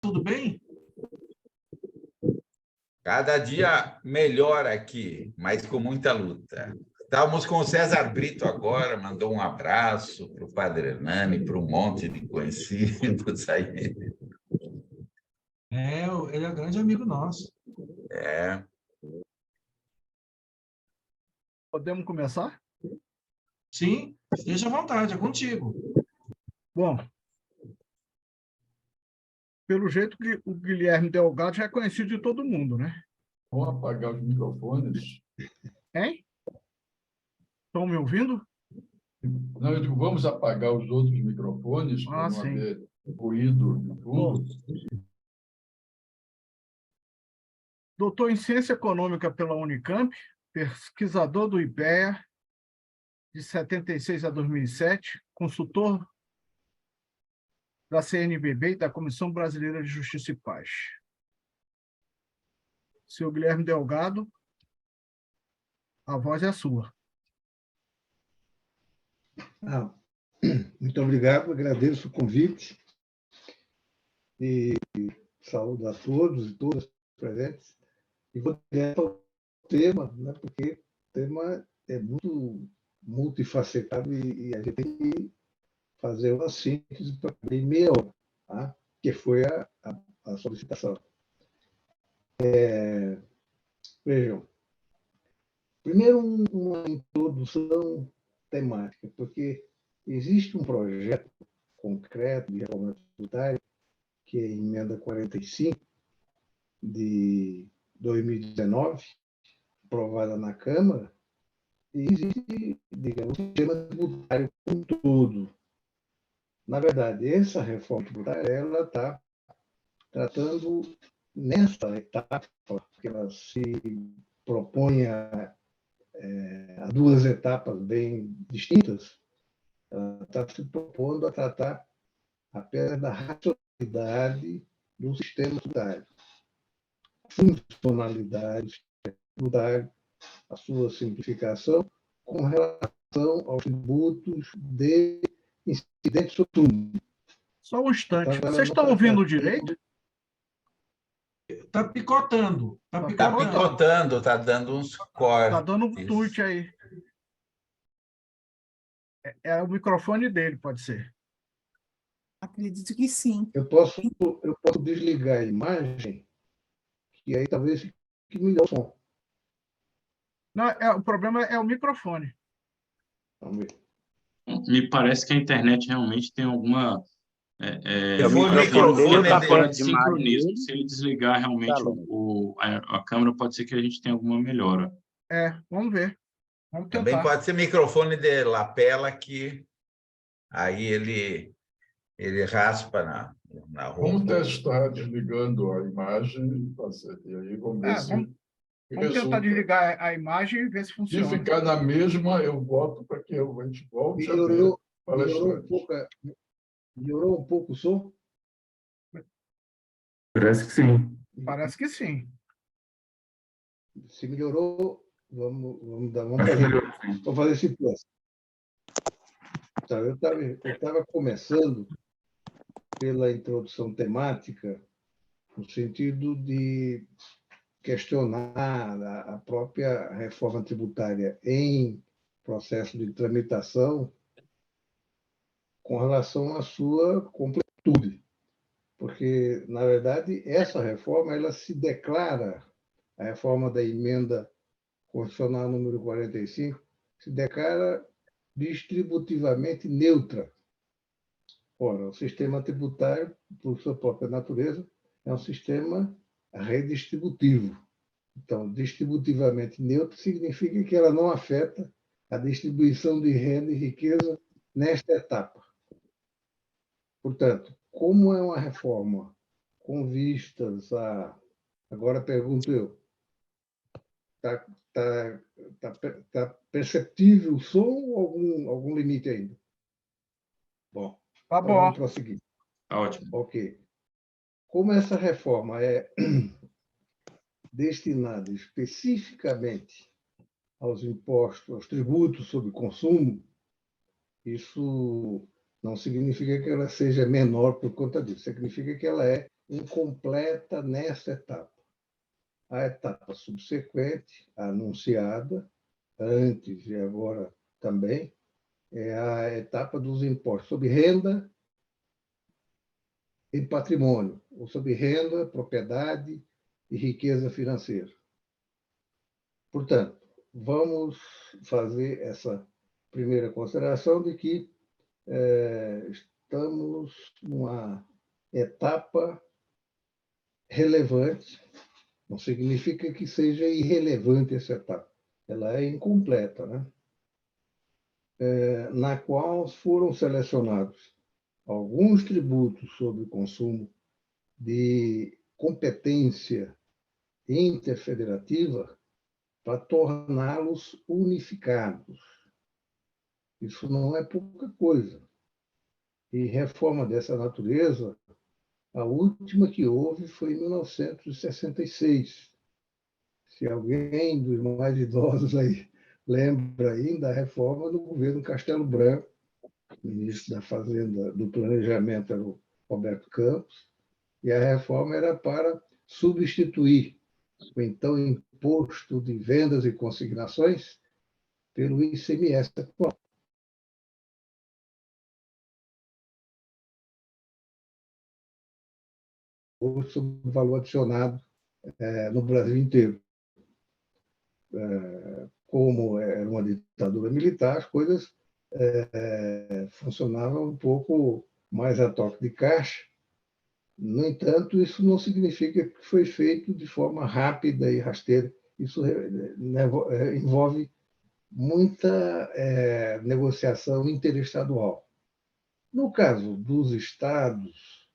tudo bem? Cada dia melhor aqui, mas com muita luta. Estávamos com o César Brito agora, mandou um abraço para o Padre Hernani, para um monte de conhecidos aí. Ele é um grande amigo nosso. É. Podemos começar? Sim, esteja à vontade, é contigo. Bom, pelo jeito que o Guilherme Delgado já é conhecido de todo mundo, né? Vamos apagar os microfones? Hein? Estão me ouvindo? Não, eu digo, vamos apagar os outros microfones para não sim. haver ruído no fundo. Doutor em Ciência Econômica pela Unicamp, pesquisador do IPEA, de 76 a 2007, consultor da CNBB e da Comissão Brasileira de Justiça e Paz. Senhor Guilherme Delgado, a voz é sua. Muito obrigado, agradeço o convite e saúdo a todos e todas presentes. E vou direto ao tema, né, porque o tema é muito multifacetado e a gente tem que fazer uma síntese para em meia hora, tá? Que foi a solicitação. Vejam, primeiro uma introdução temática, porque existe um projeto concreto de reforma tributária, que é a Emenda 45, de 2019, aprovada na Câmara, e existe, digamos, um sistema tributário como um todo. Na verdade, essa reforma tributária ela está tratando, nessa etapa, que ela se propõe a duas etapas bem distintas, ela está se propondo a tratar apenas da racionalidade do sistema tributário, funcionalidade tributária, a sua simplificação com relação aos tributos de incidentes sobre túmulo. Só um instante. Vocês estão ouvindo direito? Está picotando. Está Está picotando, está dando uns cortes. Está dando um tweet aí. É o microfone dele, pode ser. Acredito que sim. Eu posso desligar a imagem, e aí talvez fique melhor o som. Não, o problema é o microfone. Vamos ver. Me parece que a internet realmente tem alguma... O microfone está fora dele. de sincronismo. Se ele desligar realmente a câmera, pode ser que a gente tenha alguma melhora. Vamos ver. Vamos tentar. Também pode ser microfone de lapela, que aí ele raspa na roupa. Vamos testar desligando a imagem e aí vamos ver se Vamos tentar desligar a imagem e ver se funciona. Se ficar na mesma, eu voto para que a gente volte Melhorou melhorou um pouco o som? Parece que sim. Parece que sim. Se melhorou, vamos fazer esse teste. Então, eu estava começando pela introdução temática, no sentido de questionar a própria reforma tributária em processo de tramitação com relação à sua completude. Porque, na verdade, essa reforma ela se declara, a reforma da emenda constitucional número 45, se declara distributivamente neutra. Ora, o sistema tributário, por sua própria natureza, é um sistema redistributivo. Então, distributivamente neutro significa que ela não afeta a distribuição de renda e riqueza nesta etapa. Portanto, como é uma reforma com vistas a... Agora pergunto eu, está perceptível o som ou algum limite ainda? Bom, tá então bom. Vamos prosseguir. Tá ótimo. Ok. Como essa reforma é destinada especificamente aos impostos, aos tributos sobre consumo, isso não significa que ela seja menor por conta disso. Significa que ela é incompleta nesta etapa. A etapa subsequente, anunciada, antes e agora também, é a etapa dos impostos sobre renda e patrimônio, ou sobre renda, propriedade e riqueza financeira. Portanto, vamos fazer essa primeira consideração de que estamos numa etapa relevante, não significa que seja irrelevante essa etapa, ela é incompleta, né? Na qual foram selecionados alguns tributos sobre consumo de competência interfederativa para torná-los unificados. Isso não é pouca coisa. E reforma dessa natureza, a última que houve foi em 1966. Se alguém dos mais idosos aí lembra ainda da reforma do governo Castelo Branco, ministro da Fazenda, do Planejamento era o Roberto Campos, e a reforma era para substituir o então Imposto de Vendas e Consignações pelo ICMS atual. Sobre o valor adicionado no Brasil inteiro. Como era uma ditadura militar, as coisas funcionavam um pouco mais a toque de caixa. No entanto, isso não significa que foi feito de forma rápida e rasteira. Isso envolve muita negociação interestadual. No caso dos estados,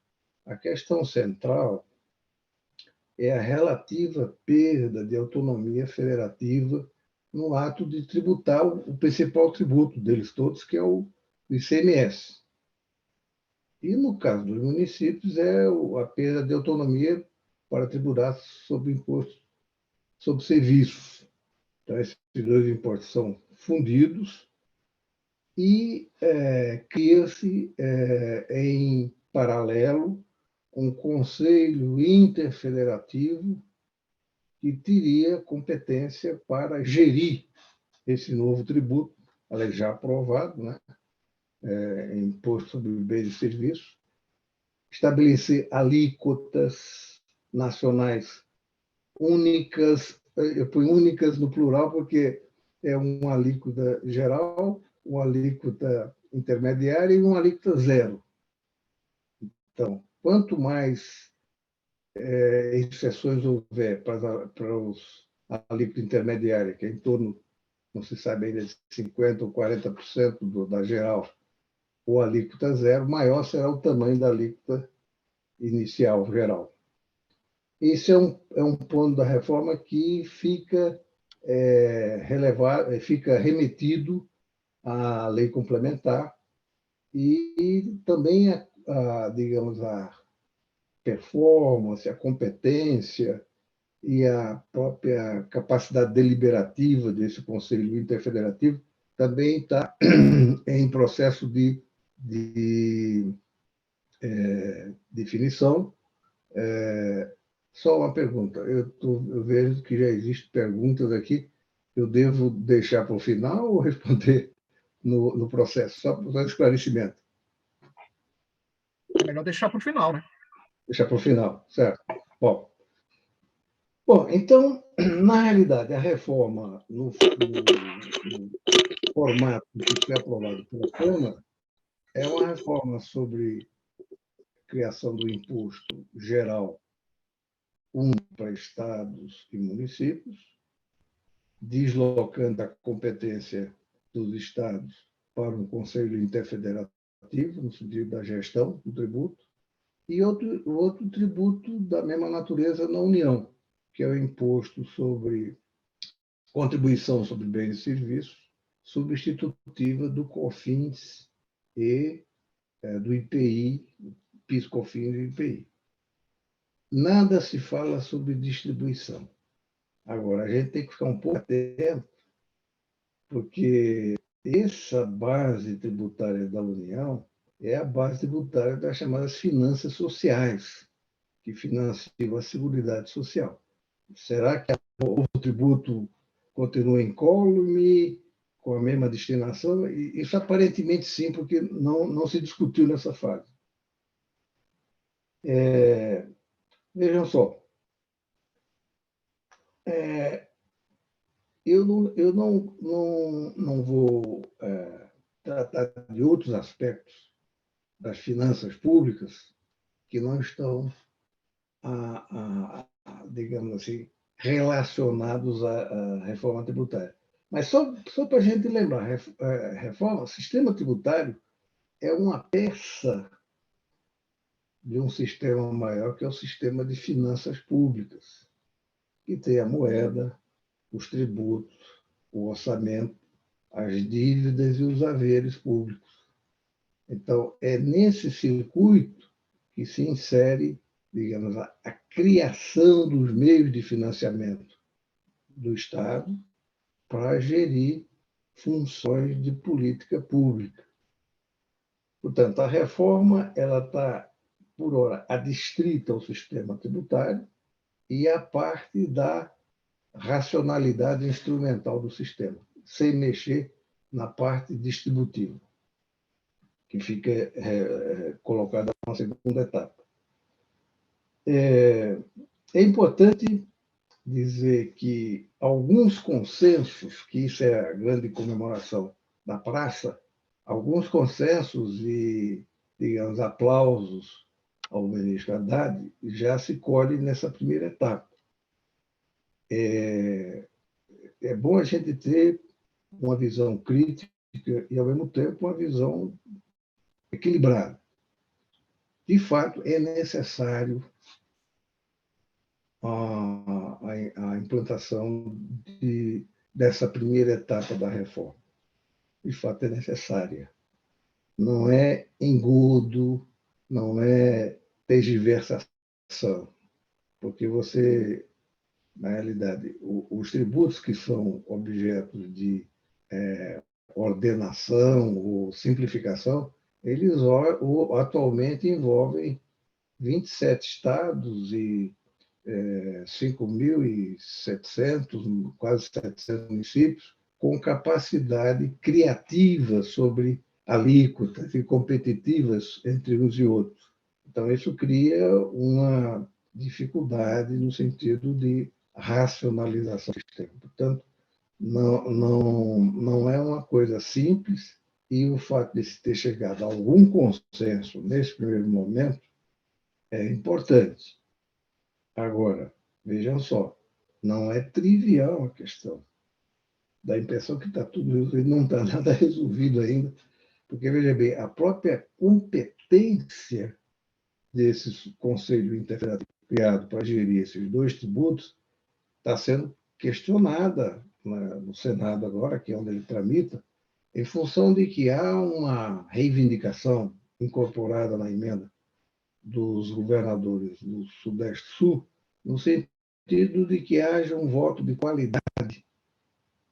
a questão central é a relativa perda de autonomia federativa no ato de tributar o principal tributo deles todos, que é o ICMS. E, no caso dos municípios, é a perda de autonomia para tributar sobre imposto sobre serviços. Então, esses dois impostos são fundidos e cria-se, em paralelo, um conselho interfederativo que teria competência para gerir esse novo tributo, ela já aprovado, né? Imposto sobre bens e serviços, estabelecer alíquotas nacionais únicas, eu ponho únicas no plural porque é uma alíquota geral, uma alíquota intermediária e uma alíquota zero. Então, quanto mais exceções houver para os alíquota intermediária, que é em torno, não se sabe ainda, de 50% ou 40% da geral, ou alíquota zero, maior será o tamanho da alíquota inicial geral. Esse é um ponto da reforma que fica fica remetido à lei complementar e também digamos, a performance, a competência e a própria capacidade deliberativa desse Conselho Interfederativo também está em processo de definição. Só uma pergunta. Eu vejo que já existem perguntas aqui. Eu devo deixar para o final ou responder no processo? Só para um esclarecimento. É melhor deixar para o final, né? Deixar para o final, certo? Bom, então, na realidade, a reforma, no formato que foi aprovado pela Câmara, é uma reforma sobre criação do imposto geral para estados e municípios, deslocando a competência dos estados para um conselho interfederativo, no sentido da gestão do tributo, e outro tributo da mesma natureza na União, que é o imposto sobre contribuição sobre bens e serviços, substitutiva do COFINS e do IPI, PIS, COFINS e IPI. Nada se fala sobre distribuição. Agora, a gente tem que ficar um pouco atento, porque essa base tributária da União é a base tributária das chamadas finanças sociais. que financiam a Seguridade Social. Será que o tributo continua incólume, com a mesma destinação? Isso aparentemente sim, porque não se discutiu nessa fase. Vejam só, eu não vou tratar de outros aspectos das finanças públicas que não estão, digamos assim, relacionados à reforma tributária. Mas só para a gente lembrar, reforma, sistema tributário é uma peça de um sistema maior, que é o sistema de finanças públicas, que tem a moeda, os tributos, o orçamento, as dívidas e os haveres públicos. Então, é nesse circuito que se insere, digamos, a criação dos meios de financiamento do Estado para gerir funções de política pública. Portanto, a reforma ela está, por hora, adstrita ao sistema tributário e à parte da racionalidade instrumental do sistema, sem mexer na parte distributiva, que fica colocada na segunda etapa. É importante dizer que alguns consensos, que isso é a grande comemoração da praça, alguns consensos e, digamos, aplausos ao ministro Haddad já se colhem nessa primeira etapa. É bom a gente ter uma visão crítica e, ao mesmo tempo, uma visão equilibrada. De fato, é necessário a implantação dessa primeira etapa da reforma. De fato, é necessária. Não é engodo, não é tergiversação, porque você, na realidade, os tributos que são objetos de ordenação ou simplificação, eles atualmente envolvem 27 estados e 5.700, quase 700 municípios, com capacidade criativa sobre alíquotas e competitivas entre uns e outros. Então, isso cria uma dificuldade no sentido de racionalização do sistema. Portanto, não é uma coisa simples, e o fato de se ter chegado a algum consenso nesse primeiro momento é importante. Agora, vejam só, não é trivial a questão. Dá a impressão que está tudo resolvido, não está nada resolvido ainda, porque, veja bem, a própria competência desse Conselho Interfederativo criado para gerir esses dois tributos está sendo questionada no Senado agora, que é onde ele tramita, em função de que há uma reivindicação incorporada na emenda dos governadores do Sudeste Sul, no sentido de que haja um voto de qualidade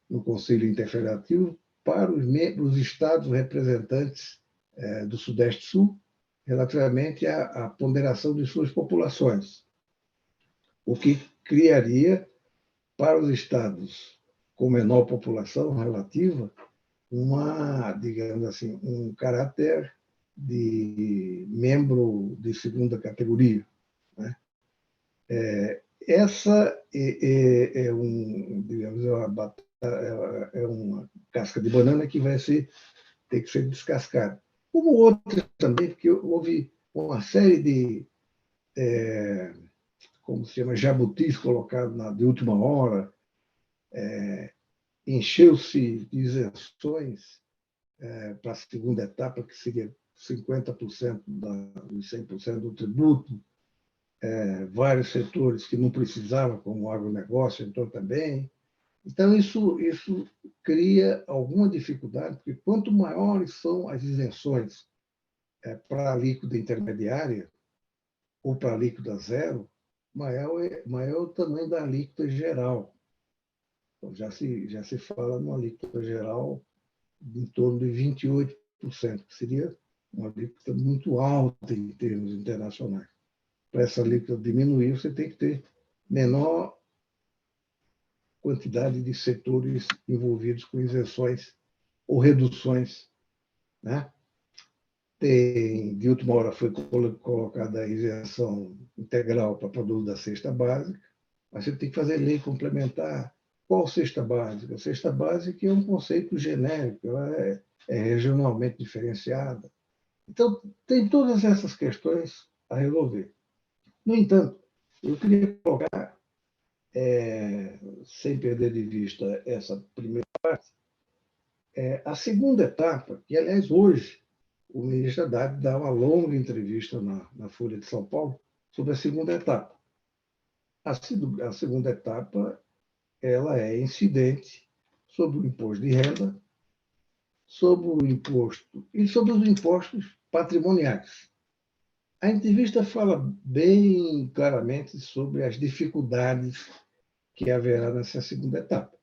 no Conselho Interfederativo para os estados representantes do Sudeste Sul, relativamente à ponderação de suas populações, o que criaria, para os estados com menor população relativa, digamos assim, um caráter de membro de segunda categoria, né? Essa digamos, é uma casca de banana que vai ter que ser descascada. Como outras também, porque houve uma série de, como se chama, jabutis colocados de última hora, encheu-se de isenções para a segunda etapa, que seria 50% dos 100% do tributo, vários setores que não precisavam, como o agronegócio, entrou também. Então, isso cria alguma dificuldade, porque quanto maiores são as isenções para a alíquota intermediária ou para a alíquota zero, maior é o tamanho da alíquota geral. Então, já se fala numa alíquota geral em torno de 28%, que seria uma alíquota muito alta em termos internacionais. para essa alíquota diminuir, você tem que ter menor quantidade de setores envolvidos com isenções ou reduções, né? De última hora foi colocada a isenção integral para produto da cesta básica, mas você tem que fazer lei complementar. Qual cesta básica? A cesta básica é um conceito genérico, ela é regionalmente diferenciada. Então, tem todas essas questões a resolver. No entanto, eu queria colocar, sem perder de vista essa primeira parte, a segunda etapa, que, aliás, hoje, o ministro Haddad dá uma longa entrevista na Folha de São Paulo sobre a segunda etapa. A segunda etapa ela é incidente sobre o imposto de renda, sobre o imposto e sobre os impostos patrimoniais. A entrevista fala bem claramente sobre as dificuldades que haverá nessa segunda etapa,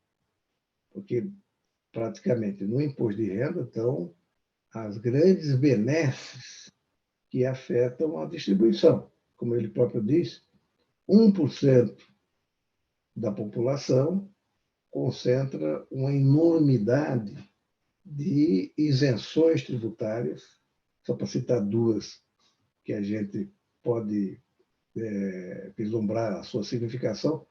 porque praticamente no imposto de renda estão as grandes benesses que afetam a distribuição. Como ele próprio diz, 1% da população concentra uma enormidade de isenções tributárias, só para citar duas que a gente pode vislumbrar a sua significação.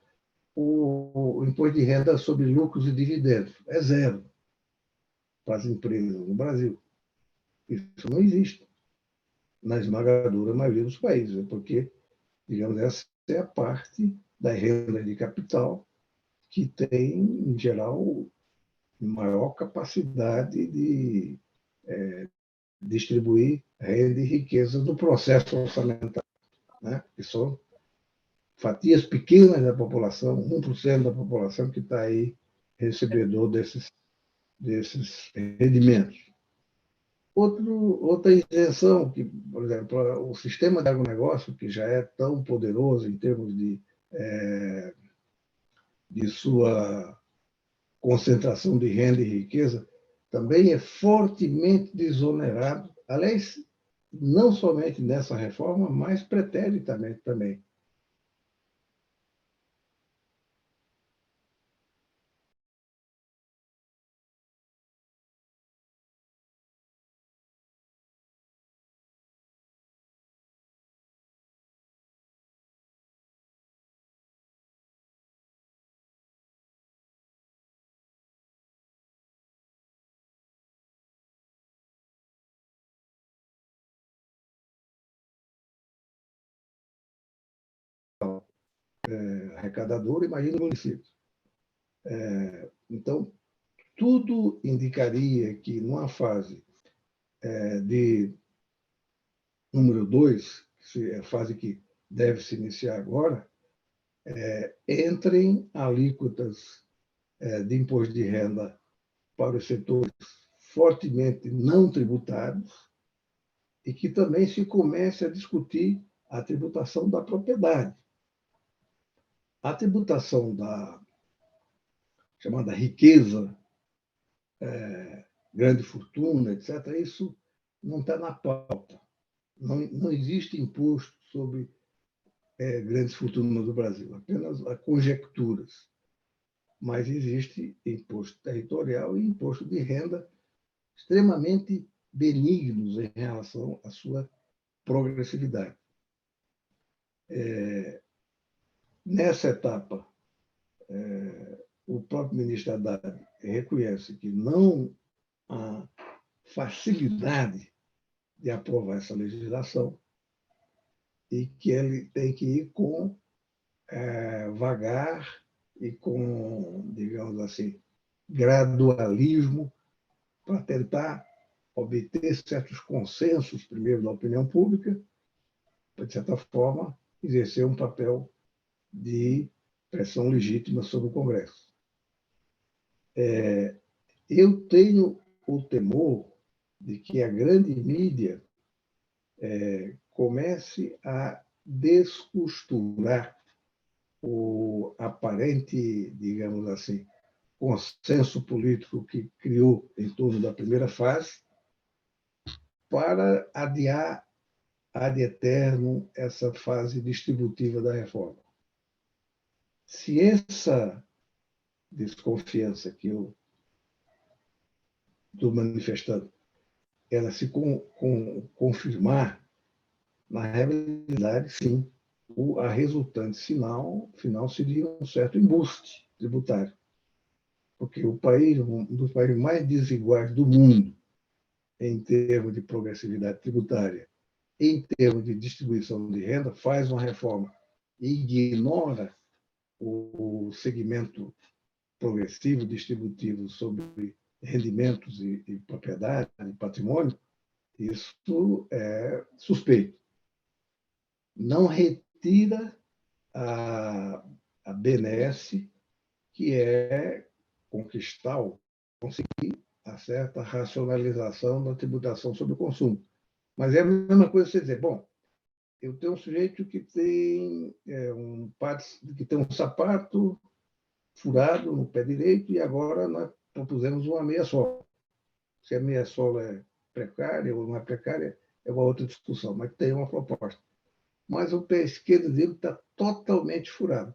O imposto de renda sobre lucros e dividendos é zero para as empresas no Brasil. Isso não existe na esmagadora maioria dos países, porque, digamos, essa é a parte da renda de capital que tem, em geral, maior capacidade de distribuir renda e riqueza no processo orçamentário, né? Que são fatias pequenas da população, 1% da população que está aí recebedor desses rendimentos. Outra isenção, que, por exemplo, o sistema de agronegócio, que já é tão poderoso em termos de sua concentração de renda e riqueza, também é fortemente desonerado, aliás, não somente nessa reforma, mas preternitamente também. Arrecadador, imagina o município. Então, tudo indicaria que, numa fase de número 2, que é a fase que deve se iniciar agora, entrem alíquotas de imposto de renda para os setores fortemente não tributários e que também se comece a discutir a tributação da propriedade. A tributação da chamada riqueza, grande fortuna, etc., isso não está na pauta. Não existe imposto sobre grandes fortunas do Brasil, apenas conjecturas. Mas existe imposto territorial e imposto de renda extremamente benignos em relação à sua progressividade. Nessa etapa, o próprio ministro Haddad reconhece que não há facilidade de aprovar essa legislação e que ele tem que ir com vagar e com, digamos assim, gradualismo para tentar obter certos consensos, primeiro, da opinião pública, para, de certa forma, exercer um papel de pressão legítima sobre o Congresso. Eu tenho o temor de que a grande mídia comece a descosturar o aparente, digamos assim, consenso político que criou em torno da primeira fase para adiar ad eternum essa fase distributiva da reforma. Se essa desconfiança que eu estou manifestando, ela se confirmar, na realidade, sim, a resultante final seria um certo embuste tributário. Porque o país, um dos países mais desiguais do mundo, em termos de progressividade tributária, em termos de distribuição de renda, faz uma reforma e ignora o segmento progressivo distributivo sobre rendimentos e propriedade, e patrimônio, isso é suspeito. Não retira a benesse, que é conquistar, conseguir a certa racionalização da tributação sobre o consumo. Mas é a mesma coisa você dizer, bom, eu tenho um sujeito que tem um sapato furado no pé direito e agora nós propusemos uma meia sola. Se a meia sola é precária ou não é precária, é uma outra discussão, mas tem uma proposta. Mas o pé esquerdo dele está totalmente furado.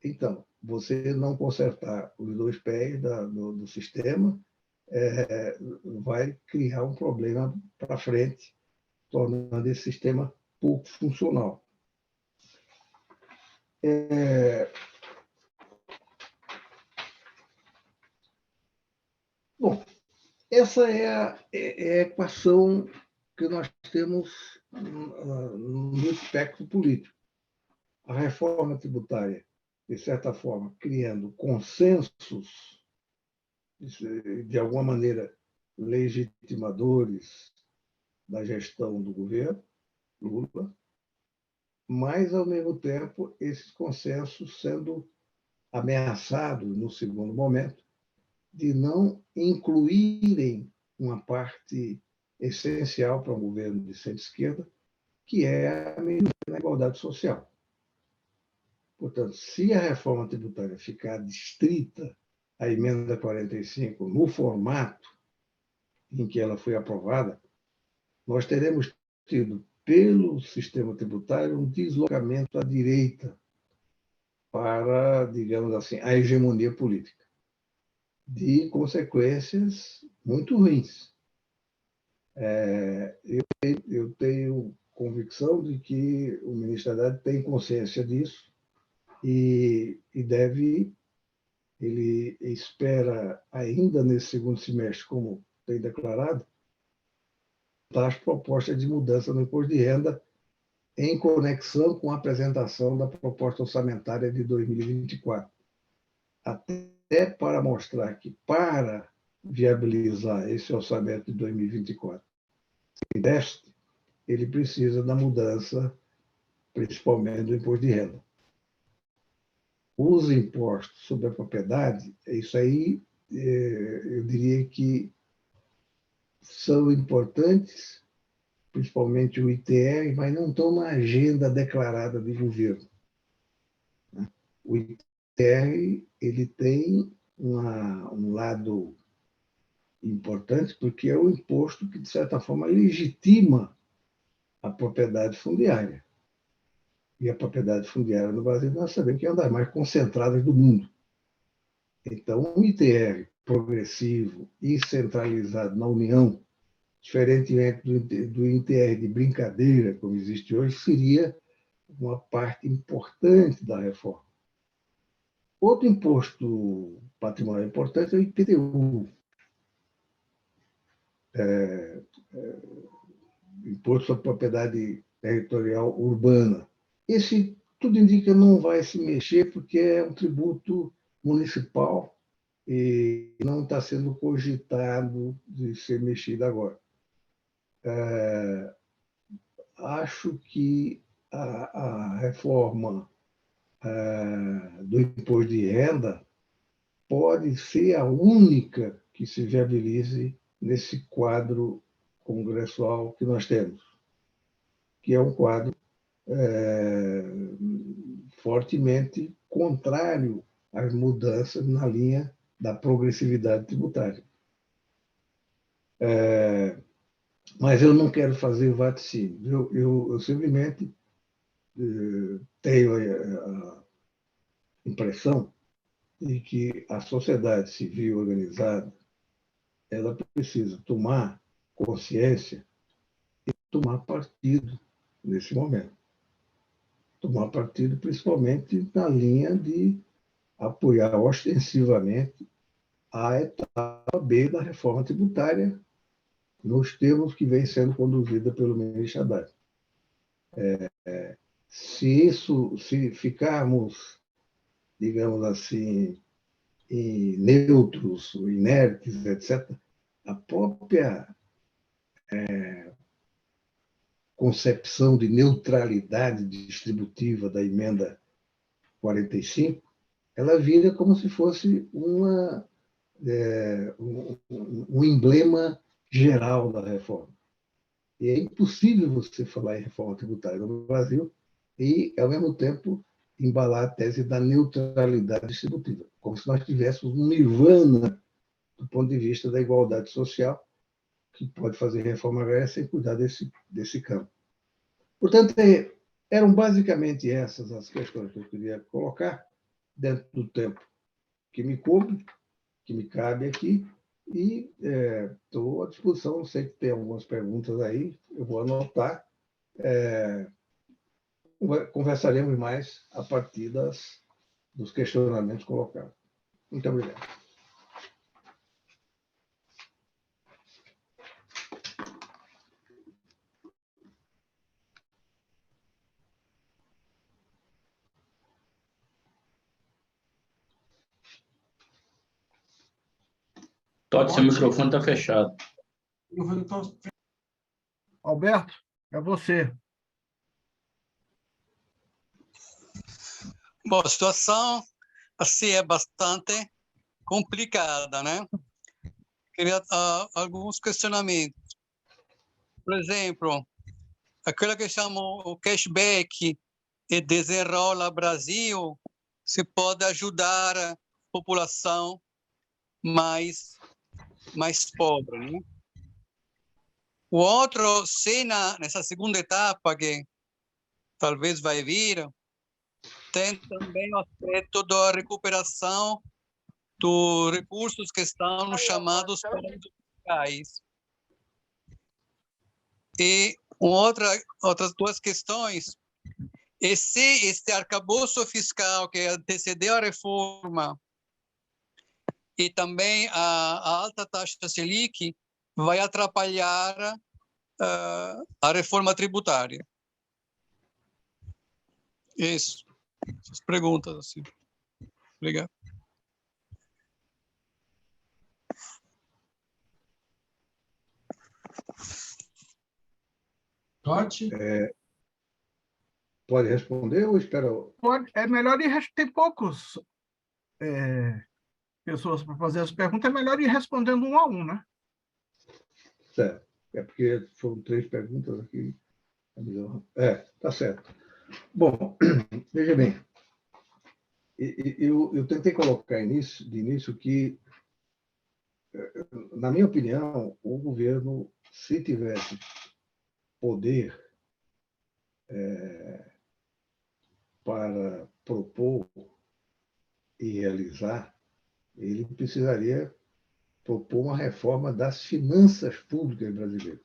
Então, você não consertar os dois pés do sistema vai criar um problema para frente, tornando esse sistema pouco funcional. Bom, essa é a equação que nós temos no espectro político. A reforma tributária, de certa forma, criando consensos, de alguma maneira, legitimadores da gestão do governo Lula, mas, ao mesmo tempo, esses consensos sendo ameaçados, no segundo momento, de não incluírem uma parte essencial para um governo de centro-esquerda, que é a melhoria da igualdade social. Portanto, se a reforma tributária ficar distrita à emenda 45 no formato em que ela foi aprovada, nós teremos tido, pelo sistema tributário, um deslocamento à direita para, digamos assim, a hegemonia política, de consequências muito ruins. Eu tenho convicção de que o Ministério da Haddad tem consciência disso e ele espera, ainda nesse segundo semestre, como tem declarado, as propostas de mudança no imposto de renda em conexão com a apresentação da proposta orçamentária de 2024. Até para mostrar que, para viabilizar esse orçamento de 2024, sem déficit, ele precisa da mudança, principalmente do imposto de renda. Os impostos sobre a propriedade, isso aí, eu diria que são importantes, principalmente o ITR, mas não estão na agenda declarada de governo. O ITR ele tem um lado importante, porque é o imposto que, de certa forma, legitima a propriedade fundiária. E a propriedade fundiária no Brasil, nós sabemos que é uma das mais concentradas do mundo. Então, um ITR progressivo e centralizado na União, diferentemente do ITR de brincadeira, como existe hoje, seria uma parte importante da reforma. Outro imposto patrimonial importante é o IPTU, Imposto sobre Propriedade Territorial Urbana. Esse, tudo indica, não vai se mexer, porque é um tributo municipal e não está sendo cogitado de ser mexido agora. Acho que a reforma do imposto de renda pode ser a única que se viabilize nesse quadro congressual que nós temos, que é um quadro fortemente contrário às mudanças na linha da progressividade tributária. Mas eu não quero fazer vaticínio. Eu simplesmente tenho a impressão de que a sociedade civil organizada ela precisa tomar consciência e tomar partido nesse momento. Tomar partido principalmente na linha de apoiar ostensivamente a etapa B da reforma tributária, nos termos que vem sendo conduzida pelo ministro Haddad. Se ficarmos, digamos assim, neutros, inertes, etc., a própria concepção de neutralidade distributiva da emenda 45, ela vira como se fosse um emblema geral da reforma. E é impossível você falar em reforma tributária no Brasil e, ao mesmo tempo, embalar a tese da neutralidade distributiva, como se nós tivéssemos um nirvana do ponto de vista da igualdade social, que pode fazer reforma agrária sem cuidar desse campo. Portanto, eram basicamente essas as questões que eu queria colocar dentro do tempo que me coube, que me cabe aqui, e estou à disposição. Sei que tem algumas perguntas aí, eu vou anotar. Conversaremos mais a partir dos questionamentos colocados. Muito obrigado. Todd, seu microfone está fechado. Alberto, é você. Bom, a situação assim é bastante complicada, né? Queria alguns questionamentos. Por exemplo, aquilo que chamam o cashback e Desenrola Brasil, se pode ajudar a população mais pobre, né? O outro, nessa segunda etapa que talvez vai vir, tem também o aspecto da recuperação dos recursos que estão nos chamados paraísos fiscais. E outras duas questões, e se este arcabouço fiscal que antecedeu a reforma e também a alta taxa Selic vai atrapalhar a reforma tributária. Isso. Essas perguntas, assim. Obrigado. Totti? Pode responder ou espera? Pode, é melhor ir. Tem poucos pessoas para fazer as perguntas, é melhor ir respondendo um a um, né? Certo. É porque foram 3 perguntas aqui. Tá certo. Bom, veja bem, eu tentei colocar de início que, na minha opinião, o governo, se tivesse poder para propor e realizar, ele precisaria propor uma reforma das finanças públicas brasileiras,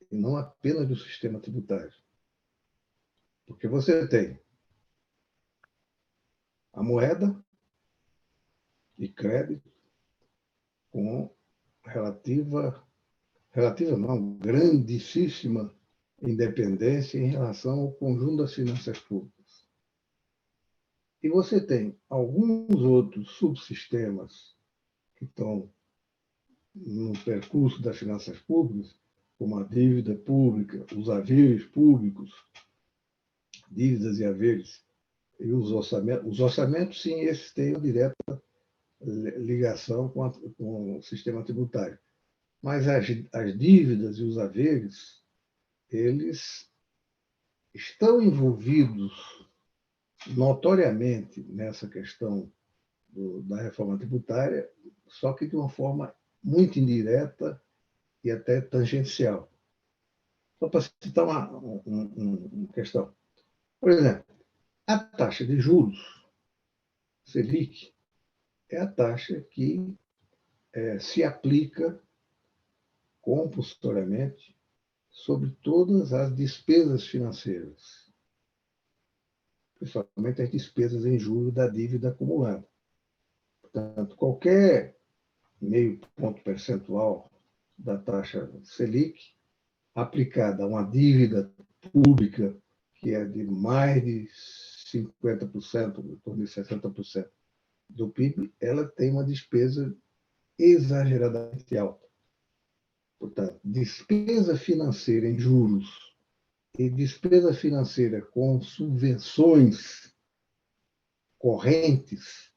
e não apenas do sistema tributário. Porque você tem a moeda de crédito com grandíssima independência em relação ao conjunto das finanças públicas. E você tem alguns outros subsistemas que estão no percurso das finanças públicas, como a dívida pública, os haveres públicos, dívidas e haveres, e os orçamentos. Os orçamentos, sim, esses têm uma direta ligação com o sistema tributário. Mas as dívidas e os haveres, eles estão envolvidos notoriamente nessa questão da reforma tributária, só que de uma forma muito indireta e até tangencial. Só para citar uma questão. Por exemplo, a taxa de juros, Selic, é a taxa que se aplica compulsoriamente sobre todas as despesas financeiras, principalmente as despesas em juros da dívida acumulada. Portanto, qualquer meio ponto percentual da taxa Selic aplicada a uma dívida pública que é de mais de 50%, em torno de 60% do PIB, ela tem uma despesa exageradamente alta. Portanto, despesa financeira em juros e despesa financeira com subvenções correntes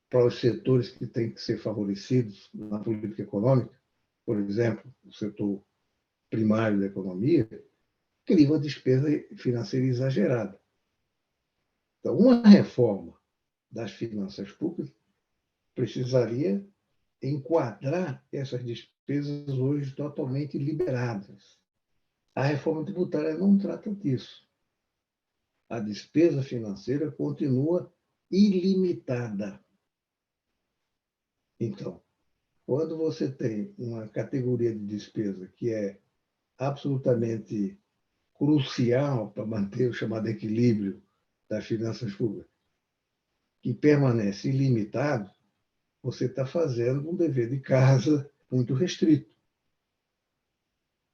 para os setores que têm que ser favorecidos na política econômica, por exemplo, o setor primário da economia, cria uma despesa financeira exagerada. Então, uma reforma das finanças públicas precisaria enquadrar essas despesas hoje totalmente liberadas. A reforma tributária não trata disso. A despesa financeira continua ilimitada. Então, quando você tem uma categoria de despesa que é absolutamente crucial para manter o chamado equilíbrio das finanças públicas, que permanece ilimitado, você está fazendo um dever de casa muito restrito.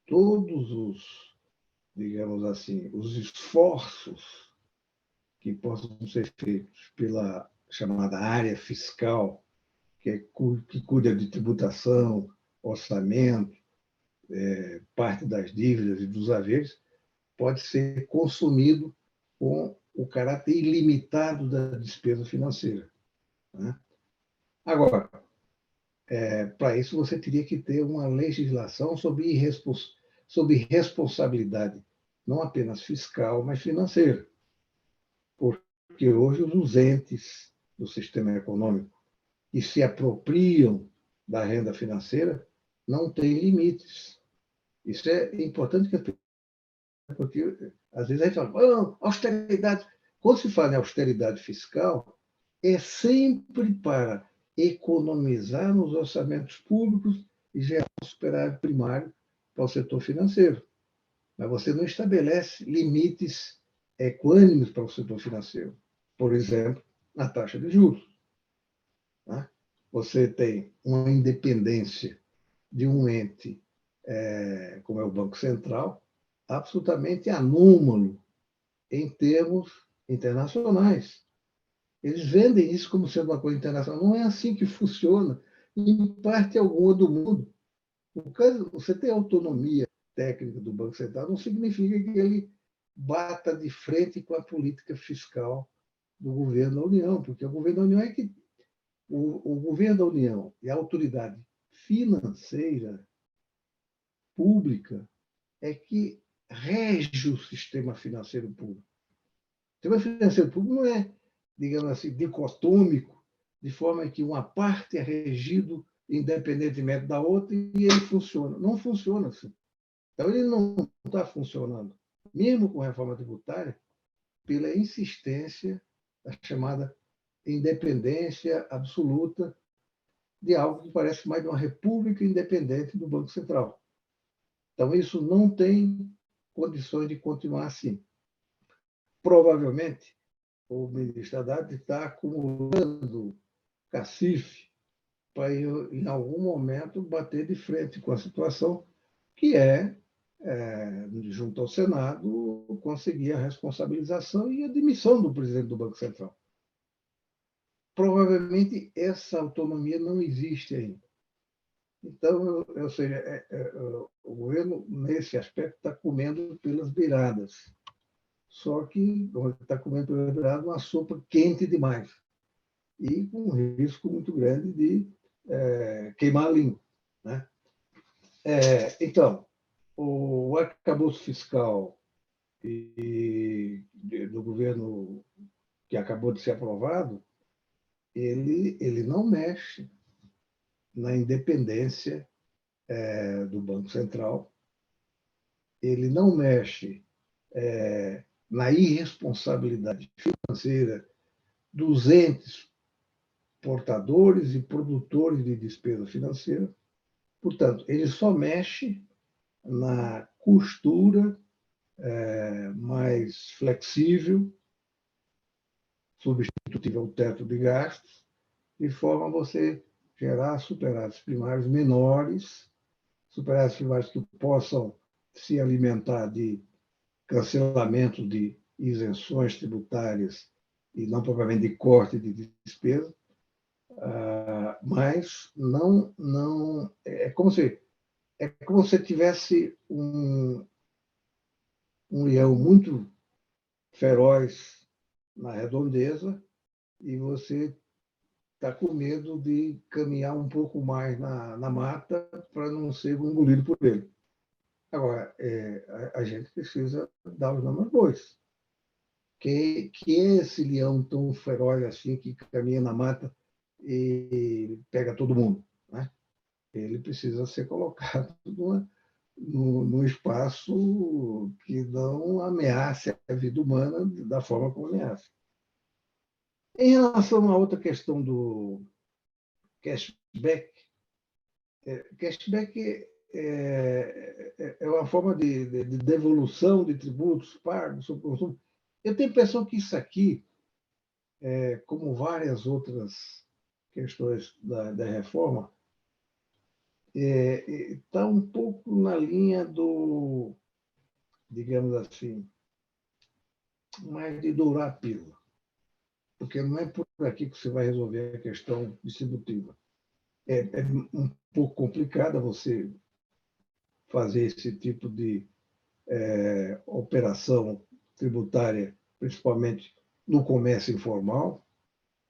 Todos os, digamos assim, os esforços que possam ser feitos pela chamada área fiscal, que cuida de tributação, orçamento, parte das dívidas e dos haveres, pode ser consumido com o caráter ilimitado da despesa financeira. Né? Agora, para isso você teria que ter uma legislação sobre responsabilidade, não apenas fiscal, mas financeira. Porque hoje os entes do sistema econômico que se apropriam da renda financeira não têm limites. Isso é importante, porque às vezes a gente fala, austeridade. Quando se fala em austeridade fiscal, é sempre para economizar nos orçamentos públicos e gerar um superávit primário para o setor financeiro. Mas você não estabelece limites equânimes para o setor financeiro. Por exemplo, na taxa de juros. Você tem uma independência de um ente, como é o Banco Central, absolutamente anômalo em termos internacionais. Eles vendem isso como sendo uma coisa internacional. Não é assim que funciona, em parte alguma do mundo. Você ter autonomia técnica do Banco Central não significa que ele bata de frente com a política fiscal do governo da União, porque o governo da União é que o governo da União e a autoridade financeira pública é que rege o sistema financeiro público. O sistema financeiro público não é, digamos assim, dicotômico, de forma que uma parte é regido independentemente da outra e ele funciona. Não funciona assim. Então, ele não está funcionando, mesmo com a reforma tributária, pela insistência da chamada independência absoluta de algo que parece mais de uma república independente do Banco Central. Então, isso não tem condições de continuar assim. Provavelmente, o ministro Haddad está acumulando cacife para, em algum momento, bater de frente com a situação que junto ao Senado, conseguir a responsabilização e a demissão do presidente do Banco Central. Provavelmente, essa autonomia não existe ainda. Então, ou seja, o governo, nesse aspecto, está comendo pelas beiradas. Só que está comendo pelas beiradas uma sopa quente demais e com um risco muito grande de queimar a língua. Né? Então, o arcabouço fiscal do governo que acabou de ser aprovado, ele não mexe na independência do Banco Central, ele não mexe na irresponsabilidade financeira dos entes portadores e produtores de despesa financeira. Portanto, ele só mexe na costura mais flexível, substitutiva ao teto de gastos, de forma a você gerar superávites primários menores, superávites primários que possam se alimentar de cancelamento de isenções tributárias e não propriamente de corte de despesa, mas não é como se tivesse um leão muito feroz na redondeza e você está com medo de caminhar um pouco mais na mata para não ser engolido por ele. Agora, a gente precisa dar os nomes aos bois. Que é esse leão tão feroz assim que caminha na mata e pega todo mundo, né? Ele precisa ser colocado num espaço que não ameace a vida humana da forma como ameaça. Em relação à outra questão do cashback, cashback é uma forma de devolução de tributos pagos sobre o consumo. Eu tenho a impressão que isso aqui, como várias outras questões da reforma, está um pouco na linha do, digamos assim, mais de dourar a pílula, porque não é por aqui que você vai resolver a questão distributiva. É um pouco complicado você fazer esse tipo de operação tributária, principalmente no comércio informal,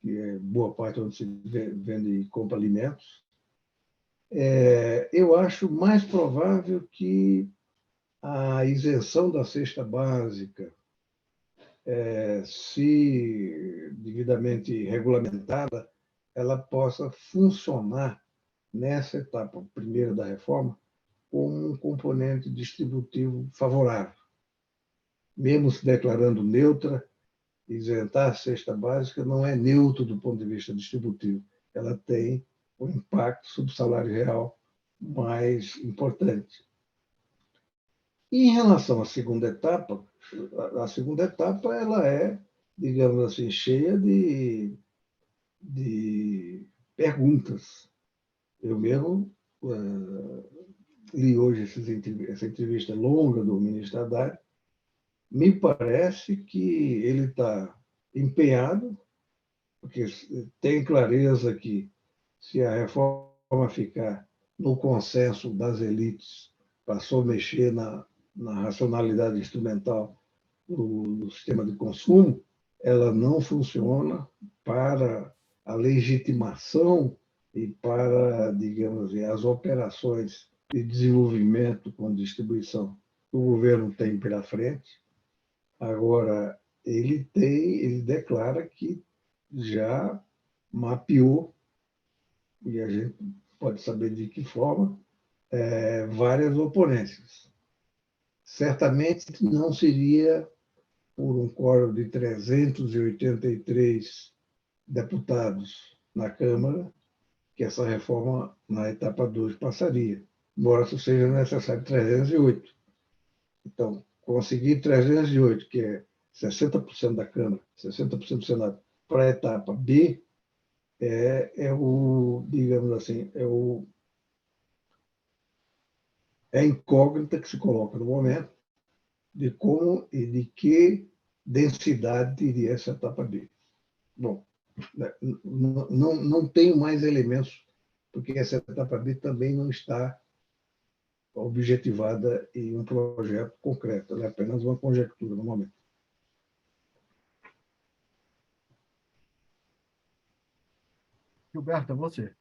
que é boa parte onde se vende e compra alimentos. Eu acho mais provável que a isenção da cesta básica, se devidamente regulamentada, ela possa funcionar nessa etapa primeira da reforma como um componente distributivo favorável. Mesmo se declarando neutra, isentar a cesta básica não é neutro do ponto de vista distributivo. Ela tem um impacto sobre o salário real mais importante. Em relação à segunda etapa, ela é, digamos assim, cheia de perguntas. Eu mesmo li hoje essa entrevista longa do ministro Haddad. Me parece que ele está empenhado, porque tem clareza que, se a reforma ficar no consenso das elites, passou a mexer na racionalidade instrumental do sistema de consumo, ela não funciona para a legitimação e para, digamos assim, as operações de desenvolvimento com distribuição que o governo tem pela frente. Agora, ele declara que já mapeou, e a gente pode saber de que forma, várias oponências. Certamente não seria por um quórum de 383 deputados na Câmara que essa reforma, na etapa 2, passaria, embora isso seja necessário 308. Então, conseguir 308, que é 60% da Câmara, 60% do Senado, para a etapa B, digamos assim, é a incógnita que se coloca no momento de como e de que densidade teria essa etapa B. Bom, não tenho mais elementos, porque essa etapa B também não está objetivada em um projeto concreto, ela é apenas uma conjectura no momento. Gilberto, é você.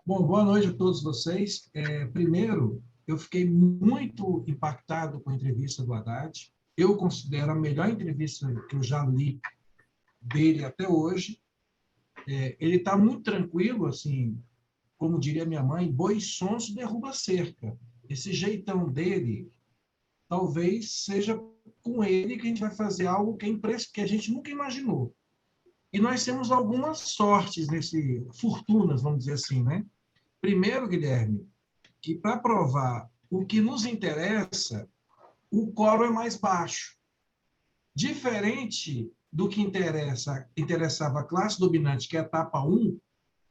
Bom, boa noite a todos vocês. Primeiro, eu fiquei muito impactado com a entrevista do Haddad. Eu considero a melhor entrevista que eu já li dele até hoje. Ele está muito tranquilo, assim, como diria minha mãe, boi sonso derruba cerca. Esse jeitão dele, talvez seja com ele que a gente vai fazer algo que a gente nunca imaginou. E nós temos algumas sortes fortunas, vamos dizer assim, né? Primeiro, Guilherme, que para provar o que nos interessa, o quórum é mais baixo. Diferente do que interessava a classe dominante, que é a etapa 1,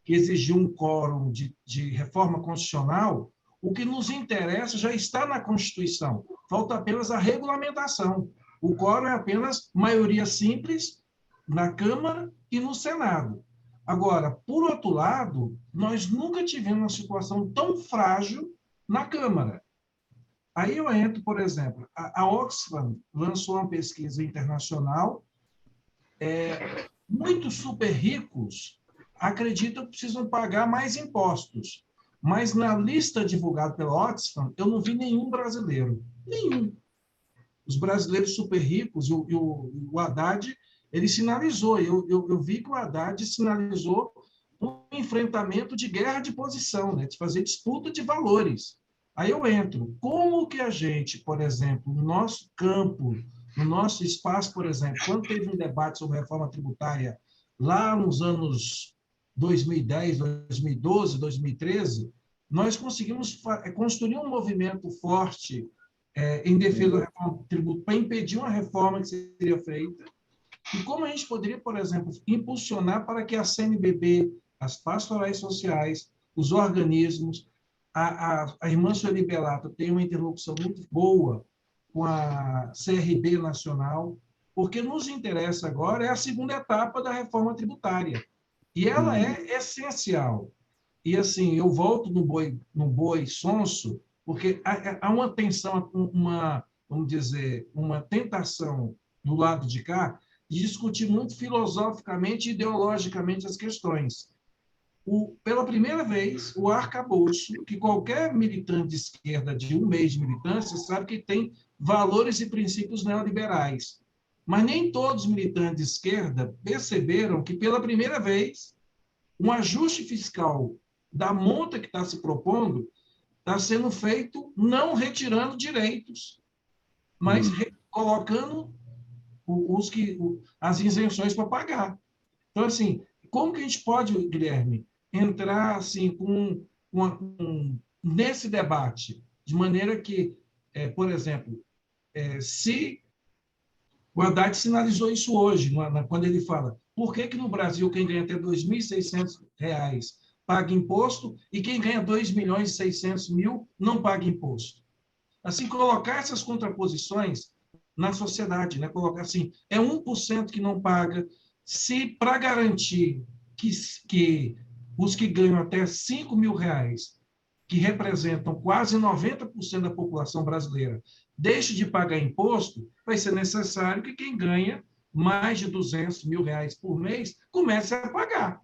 que exigiu um quórum de reforma constitucional, o que nos interessa já está na Constituição. Falta apenas a regulamentação. O quórum é apenas maioria simples na Câmara e no Senado. Agora, por outro lado, nós nunca tivemos uma situação tão frágil na Câmara. Aí eu entro, por exemplo, a Oxfam lançou uma pesquisa internacional, muitos super ricos acreditam que precisam pagar mais impostos, mas na lista divulgada pela Oxfam, eu não vi nenhum brasileiro, nenhum. Os brasileiros super ricos, o Haddad, ele sinalizou, eu vi que o Haddad sinalizou um enfrentamento de guerra de posição, né, de fazer disputa de valores. Aí eu entro, como que a gente, por exemplo, no nosso campo, no nosso espaço, por exemplo, quando teve um debate sobre reforma tributária lá nos anos 2010, 2012, 2013, nós conseguimos construir um movimento forte em defesa da reforma tributária para impedir uma reforma que seria feita. E como a gente poderia, por exemplo, impulsionar para que a CNBB, as pastorais sociais, os organismos, a irmã Sueli Bellato tem uma interlocução muito boa com a CRB Nacional, porque nos interessa agora é a segunda etapa da reforma tributária. E ela é essencial. E, assim, eu volto no boi sonso, porque há uma tensão, vamos dizer, uma tentação do lado de cá de discutir muito filosoficamente e ideologicamente as questões. Pela primeira vez, o arcabouço, que qualquer militante de esquerda de um mês de militância sabe que tem valores e princípios neoliberais. Mas nem todos os militantes de esquerda perceberam que, pela primeira vez, um ajuste fiscal da monta que está se propondo está sendo feito não retirando direitos, mas colocando as isenções para pagar. Então, assim, como que a gente pode, Guilherme, entrar assim, nesse debate, de maneira que, por exemplo, se o Haddad sinalizou isso hoje, quando ele fala por que no Brasil quem ganha até R$ 2.600 paga imposto e quem ganha R$ 2.600.000 não paga imposto. Assim, colocar essas contraposições na sociedade, né? Colocar assim, 1% que não paga, se para garantir que os que ganham até R$ 5.000, que representam quase 90% da população brasileira, deixe de pagar imposto, vai ser necessário que quem ganha mais de R$ 200.000 por mês comece a pagar.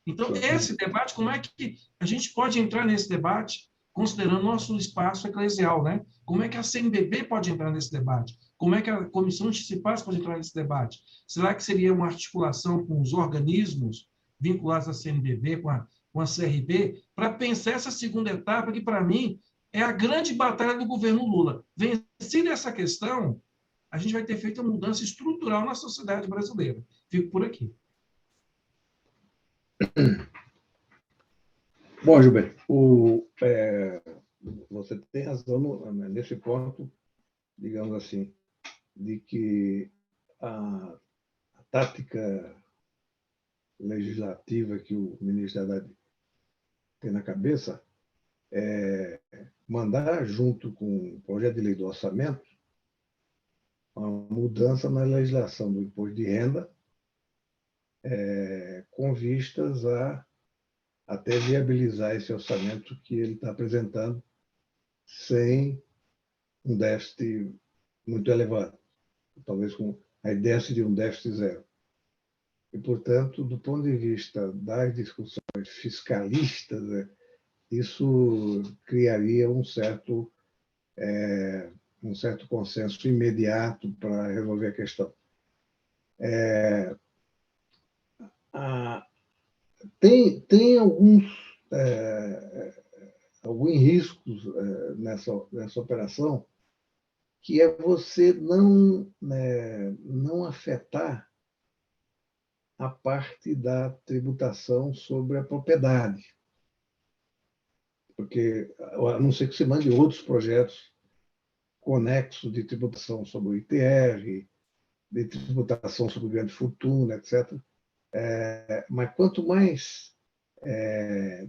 Então, esse debate, como é que a gente pode entrar nesse debate, considerando nosso espaço eclesial, né? Como é que a CNBB pode entrar nesse debate? Como é que a Comissão de Disciplinas pode entrar nesse debate? Será que seria uma articulação com os organismos vinculados à CNBB, com a CRB, para pensar essa segunda etapa, que, para mim, é a grande batalha do governo Lula. Vencida essa questão, a gente vai ter feito uma mudança estrutural na sociedade brasileira. Fico por aqui. Bom, Gilberto, você tem razão nesse ponto, digamos assim, de que a tática legislativa que o ministro Haddad tem na cabeça é mandar, junto com o projeto de lei do orçamento, uma mudança na legislação do imposto de renda, com vistas a até viabilizar esse orçamento que ele está apresentando sem um déficit muito elevado, talvez com a ideia de um déficit zero. E, portanto, do ponto de vista das discussões fiscalistas, isso criaria um certo consenso imediato para resolver a questão. Tem alguns alguns riscos nessa operação, que é você não afetar a parte da tributação sobre a propriedade. Porque, a não ser que você mande outros projetos conexos de tributação sobre o ITR, de tributação sobre grande fortuna, etc. Mas quanto mais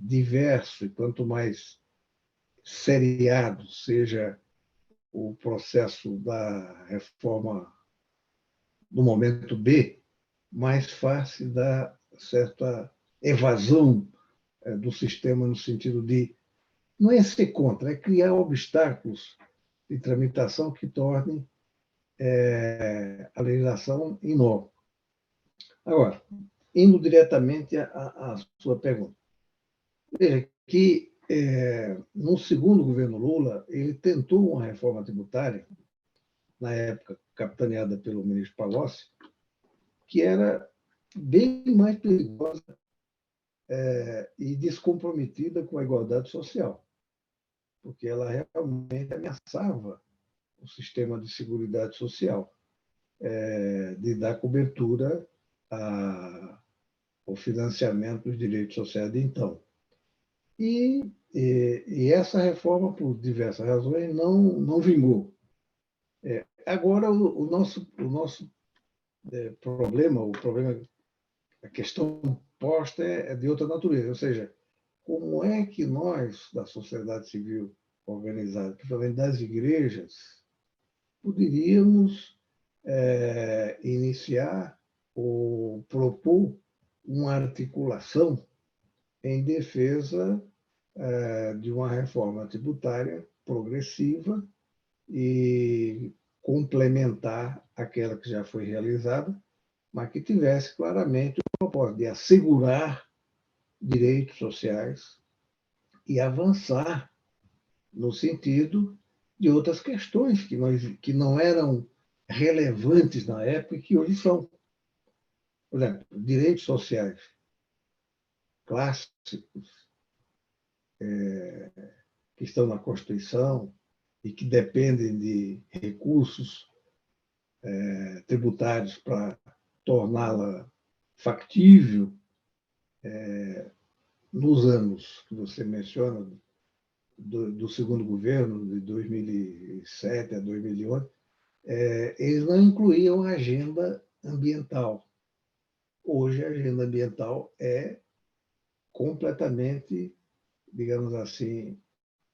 diverso e quanto mais seriado seja o processo da reforma no momento B, mais fácil dá certa evasão do sistema no sentido de não é ser contra, é criar obstáculos de tramitação que tornem a legislação inócua. Agora, indo diretamente à sua pergunta. Veja que, no segundo governo Lula, ele tentou uma reforma tributária, na época capitaneada pelo ministro Palocci, que era bem mais perigosa e descomprometida com a igualdade social, porque ela realmente ameaçava o sistema de seguridade social, de dar cobertura ao financiamento dos direitos sociais de então. E essa reforma, por diversas razões, não vingou. Agora, o nosso problema, a questão posta é de outra natureza, ou seja, como é que nós, da sociedade civil organizada, principalmente das igrejas, poderíamos iniciar ou propor uma articulação em defesa de uma reforma tributária progressiva e complementar aquela que já foi realizada, mas que tivesse claramente o propósito de assegurar direitos sociais e avançar no sentido de outras questões que não eram relevantes na época e que hoje são. Por exemplo, direitos sociais clássicos que estão na Constituição e que dependem de recursos tributários para torná-la factível, nos anos que você menciona, do segundo governo, de 2007 a 2011, eles não incluíam a agenda ambiental. Hoje, a agenda ambiental é completamente, digamos assim,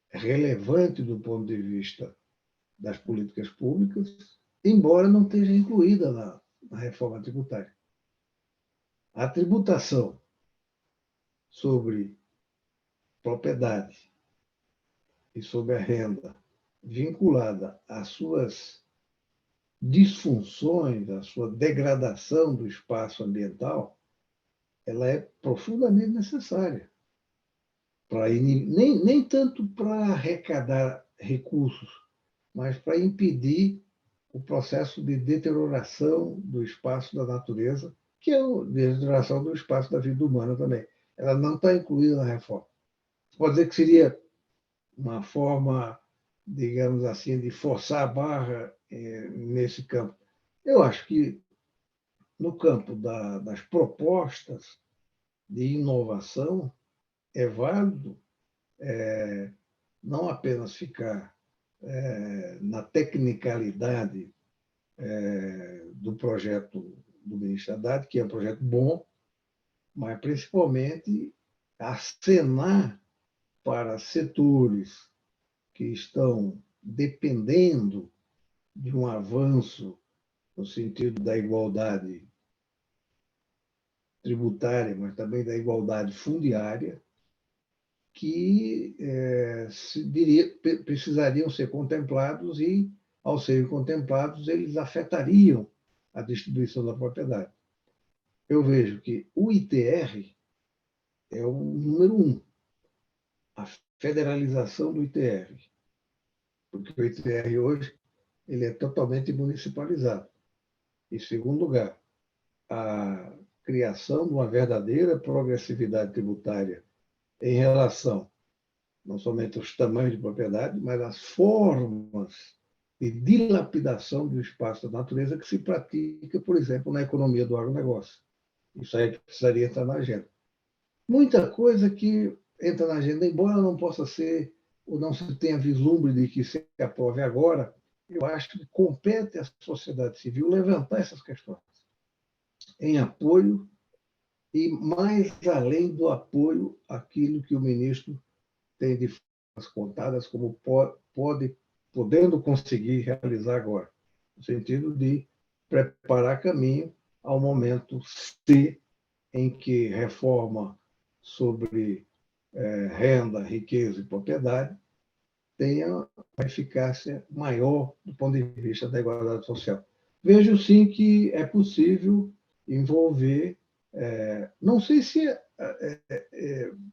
relevante do ponto de vista das políticas públicas, embora não esteja incluída na reforma tributária. A tributação sobre propriedade e sobre a renda vinculada às suas disfunções, à sua degradação do espaço ambiental, ela é profundamente necessária. Nem tanto para arrecadar recursos, mas para impedir o processo de deterioração do espaço da natureza, que é a deterioração do espaço da vida humana também. Ela não está incluída na reforma. Você pode dizer que seria uma forma, digamos assim, de forçar a barra nesse campo. Eu acho que, no campo das propostas de inovação, é válido não apenas ficar na tecnicalidade do projeto do ministro Haddad, que é um projeto bom, mas principalmente acenar para setores que estão dependendo de um avanço no sentido da igualdade tributária, mas também da igualdade fundiária, que precisariam ser contemplados e, ao serem contemplados, eles afetariam a distribuição da propriedade. Eu vejo que o ITR é o número 1, a federalização do ITR, porque o ITR hoje ele é totalmente municipalizado. Em segundo lugar, a criação de uma verdadeira progressividade tributária em relação não somente aos tamanhos de propriedade, mas às formas de dilapidação do espaço da natureza que se pratica, por exemplo, na economia do agronegócio. Isso aí precisaria entrar na agenda. Muita coisa que entra na agenda, embora não possa ser, ou não se tenha vislumbre de que se aprove agora, eu acho que compete à sociedade civil levantar essas questões em apoio e, mais além do apoio, aquilo que o ministro tem de formas contadas como podendo conseguir realizar agora, no sentido de preparar caminho ao momento C, em que reforma sobre renda, riqueza e propriedade tenha uma eficácia maior do ponto de vista da igualdade social. Vejo, sim, que é possível envolver, não sei se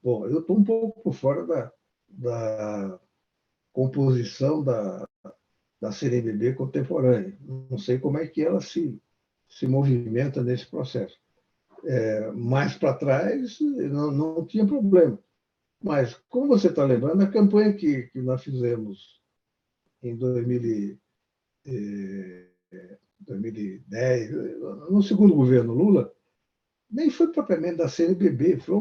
bom, eu estou um pouco por fora da composição da CNBB contemporânea, não sei como é que ela se movimenta nesse processo. Mais para trás, não tinha problema. Mas, como você está lembrando, a campanha que nós fizemos em 2010, no segundo governo Lula, nem foi propriamente da CNBB, foi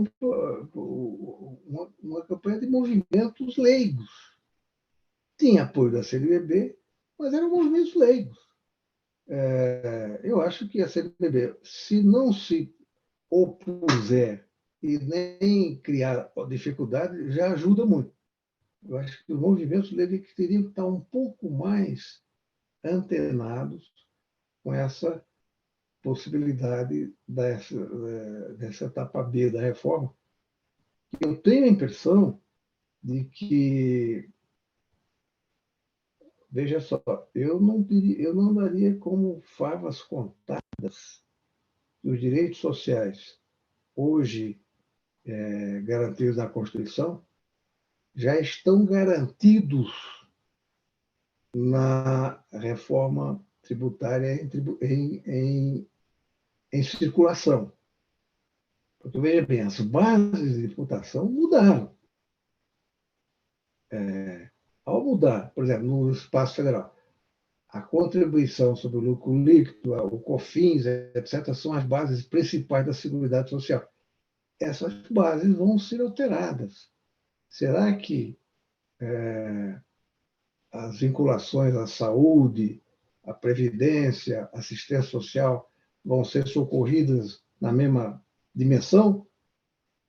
uma campanha de movimentos leigos. Tinha apoio da CNBB, mas eram movimentos leigos. Eu acho que a CNBB, se não se opuser e nem criar dificuldade, já ajuda muito. Eu acho que os movimentos leigos teriam que estar um pouco mais antenados com essa possibilidade dessa etapa B da reforma. Eu tenho a impressão de que, veja só, eu não daria como favas contadas que os direitos sociais, hoje garantidos na Constituição, já estão garantidos na reforma tributária em circulação. Porque, veja bem, as bases de tributação mudaram. Ao mudar, por exemplo, no espaço federal, a contribuição sobre o lucro líquido, o COFINS, etc., são as bases principais da Seguridade Social. Essas bases vão ser alteradas. Será que as vinculações à saúde, à previdência, à assistência social vão ser socorridas na mesma dimensão?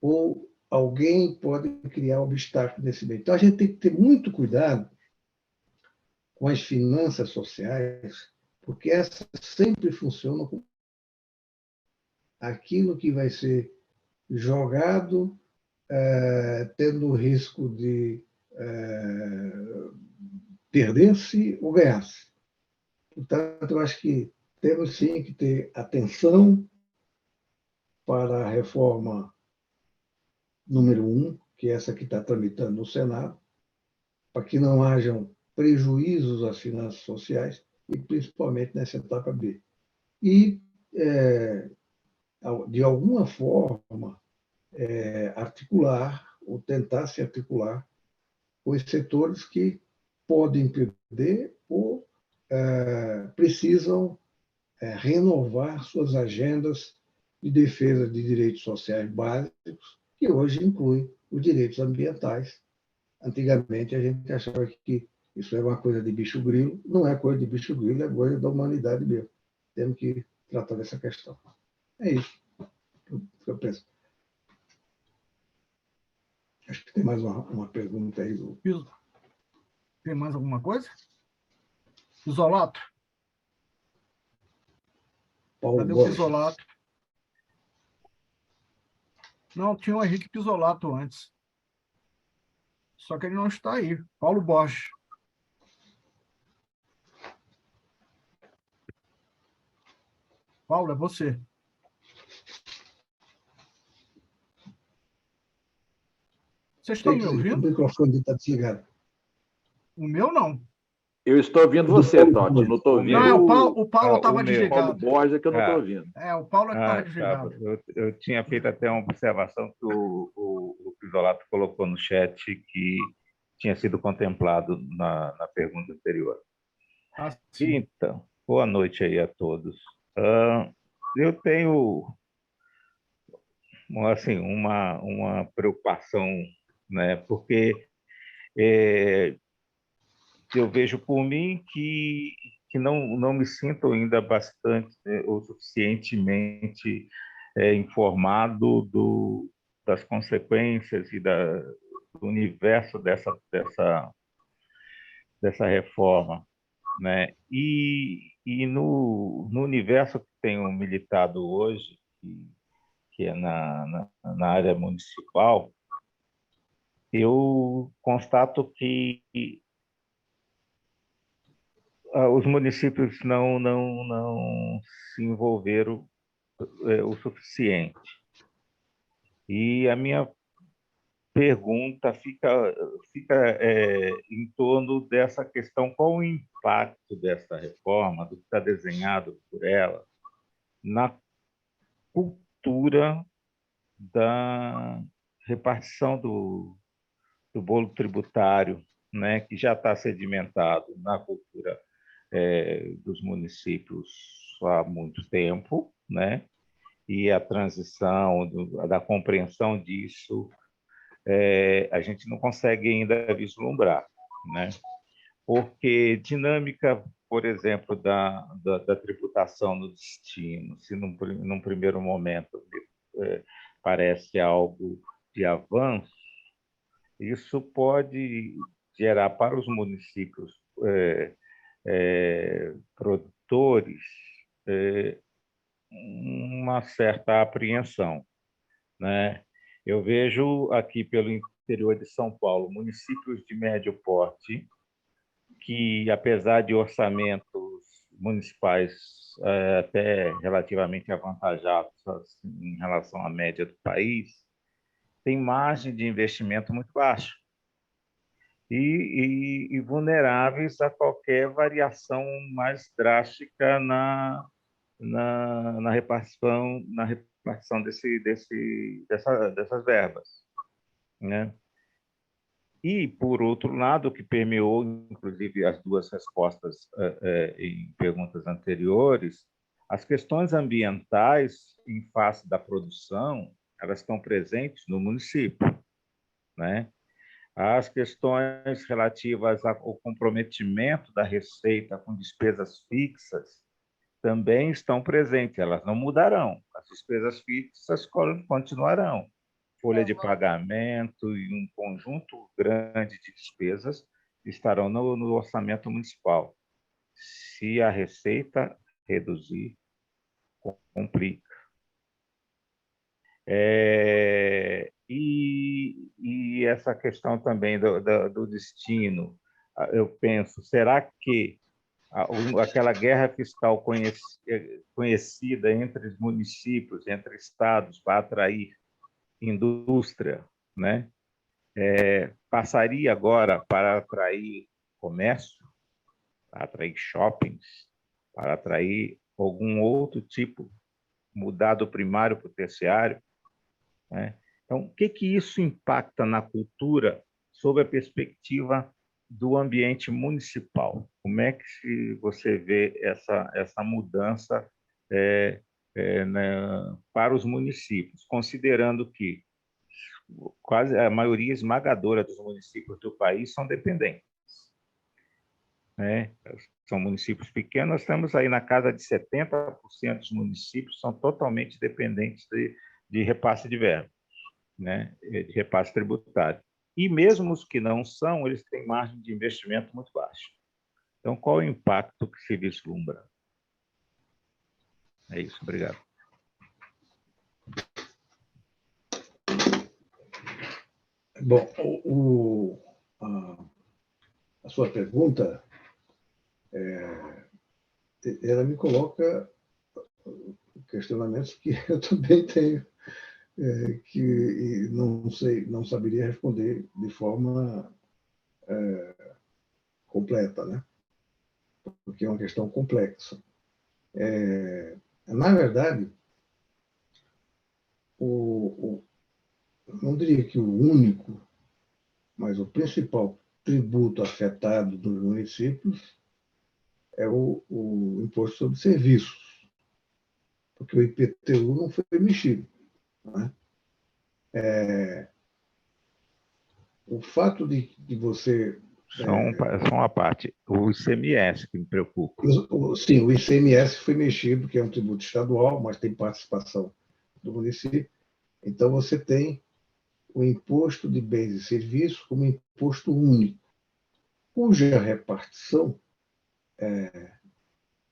Ou alguém pode criar obstáculo nesse meio? Então, a gente tem que ter muito cuidado com as finanças sociais, porque essas sempre funcionam com aquilo que vai ser jogado, tendo o risco de perder-se ou ganhar-se. Portanto, eu acho que temos sim que ter atenção para a reforma número 1, que é essa que está tramitando no Senado, para que não hajam prejuízos às finanças sociais, e principalmente nessa etapa B. E, de alguma forma, articular, ou tentar se articular, com os setores que podem perder ou precisam renovar suas agendas de defesa de direitos sociais básicos, que hoje incluem os direitos ambientais. Antigamente, a gente achava que isso era uma coisa de bicho-grilo. Não é coisa de bicho-grilo, é coisa da humanidade mesmo. Temos que tratar dessa questão. É isso que eu penso. Acho que tem mais uma pergunta aí. Tem mais alguma coisa? Pisolato? Cadê o Pisolato? Não, tinha o Henrique Pisolato antes. Só que ele não está aí. Paulo Borges. Paulo, é você. Vocês estão me ouvindo? O microfone está desligado. O meu, não. Eu estou ouvindo você, Totti. Não estou ouvindo. Não, o Paulo estava desligado. O Paulo Borges é que eu não estou ouvindo. O Paulo estava desligado. Eu tinha feito até uma observação que o Isolato colocou no chat que tinha sido contemplado na pergunta anterior. Então, boa noite aí a todos. Eu tenho assim, uma preocupação, né? Porque eu vejo por mim que não me sinto ainda bastante ou suficientemente informado das consequências e do universo dessa reforma, né? E no universo que tenho militado hoje, que é na área municipal, eu constato que os municípios não se envolveram o suficiente. E a minha pergunta fica em torno dessa questão: qual o impacto dessa reforma, do que está desenhado por ela, na cultura da repartição do bolo tributário, né, que já está sedimentado na cultura dos municípios há muito tempo, né? E a transição da compreensão disso a gente não consegue ainda vislumbrar, né? Porque dinâmica, por exemplo, da tributação no destino, se num primeiro momento parece algo de avanço, isso pode gerar para os municípios produtores uma certa apreensão, né? Eu vejo aqui pelo interior de São Paulo municípios de médio porte que, apesar de orçamentos municipais até relativamente avantajados em relação à média do país, têm margem de investimento muito baixa e vulneráveis a qualquer variação mais drástica na repartição dessas verbas, né? E, por outro lado, o que permeou, inclusive, as duas respostas em perguntas anteriores, as questões ambientais em face da produção, elas estão presentes no município, né? As questões relativas ao comprometimento da receita com despesas fixas também estão presentes, elas não mudarão, as despesas fixas continuarão. Folha de pagamento e um conjunto grande de despesas estarão no orçamento municipal. Se a receita reduzir, complica. E essa questão também do destino, eu penso, será que aquela guerra fiscal conhecida entre os municípios, entre estados, para atrair indústria, né, passaria agora para atrair comércio, para atrair shoppings, para atrair algum outro tipo, mudar do primário para o terciário, né? Então, o que isso impacta na cultura sob a perspectiva do ambiente municipal? Como é que você vê essa mudança para os municípios, considerando que quase a maioria esmagadora dos municípios do país são dependentes, né? São municípios pequenos, nós estamos aí na casa de 70% dos municípios são totalmente dependentes de repasse de verba, né? De repasse tributário. E mesmo os que não são, eles têm margem de investimento muito baixa. Então, qual é o impacto que se vislumbra? É isso, obrigado. Bom, a sua pergunta, ela me coloca questionamentos que eu também tenho, que não saberia responder de forma completa, né? Porque é uma questão complexa. Na verdade, não diria que o único, mas o principal tributo afetado dos municípios é o Imposto sobre Serviços, porque o IPTU não foi mexido. Né? O fato de você... Só uma parte. O ICMS que me preocupa. Sim, o ICMS foi mexido, que é um tributo estadual, mas tem participação do município. Então, você tem o Imposto de Bens e Serviços como imposto único, cuja repartição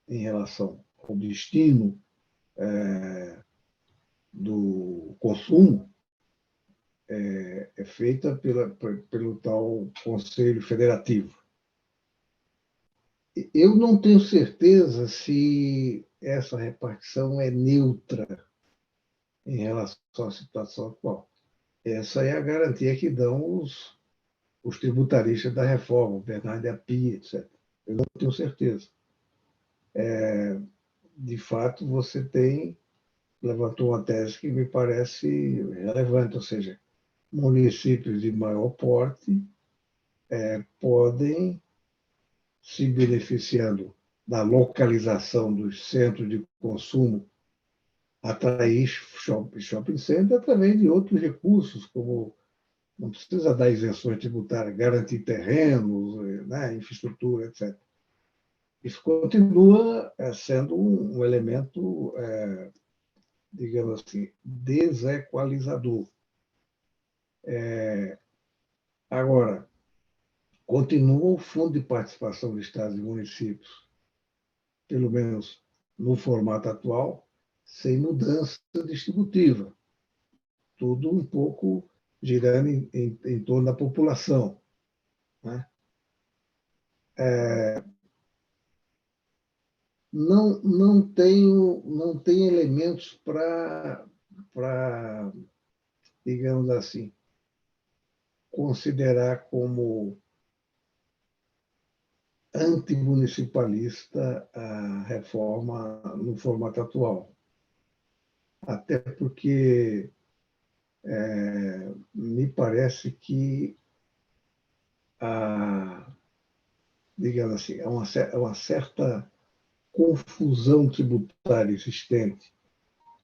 em relação ao destino do consumo é feita pelo tal Conselho Federativo. Eu não tenho certeza se essa repartição é neutra em relação à situação atual. Essa é a garantia que dão os tributaristas da reforma, o Bernardo Api, etc. Eu não tenho certeza. De fato, você levantou uma tese que me parece relevante, ou seja, municípios de maior porte podem, se beneficiando da localização dos centros de consumo, atrair shopping center através de outros recursos, como não precisa dar isenções tributárias, garantir terrenos, né, infraestrutura, etc. Isso continua sendo um elemento, digamos assim, desequalizador. Agora, continua o Fundo de Participação de Estados e Municípios, pelo menos no formato atual, sem mudança distributiva. Tudo um pouco girando em torno da população. Né? Não tem elementos para, digamos assim, considerar como antimunicipalista a reforma no formato atual. Até porque me parece que digamos assim, há uma certa confusão tributária existente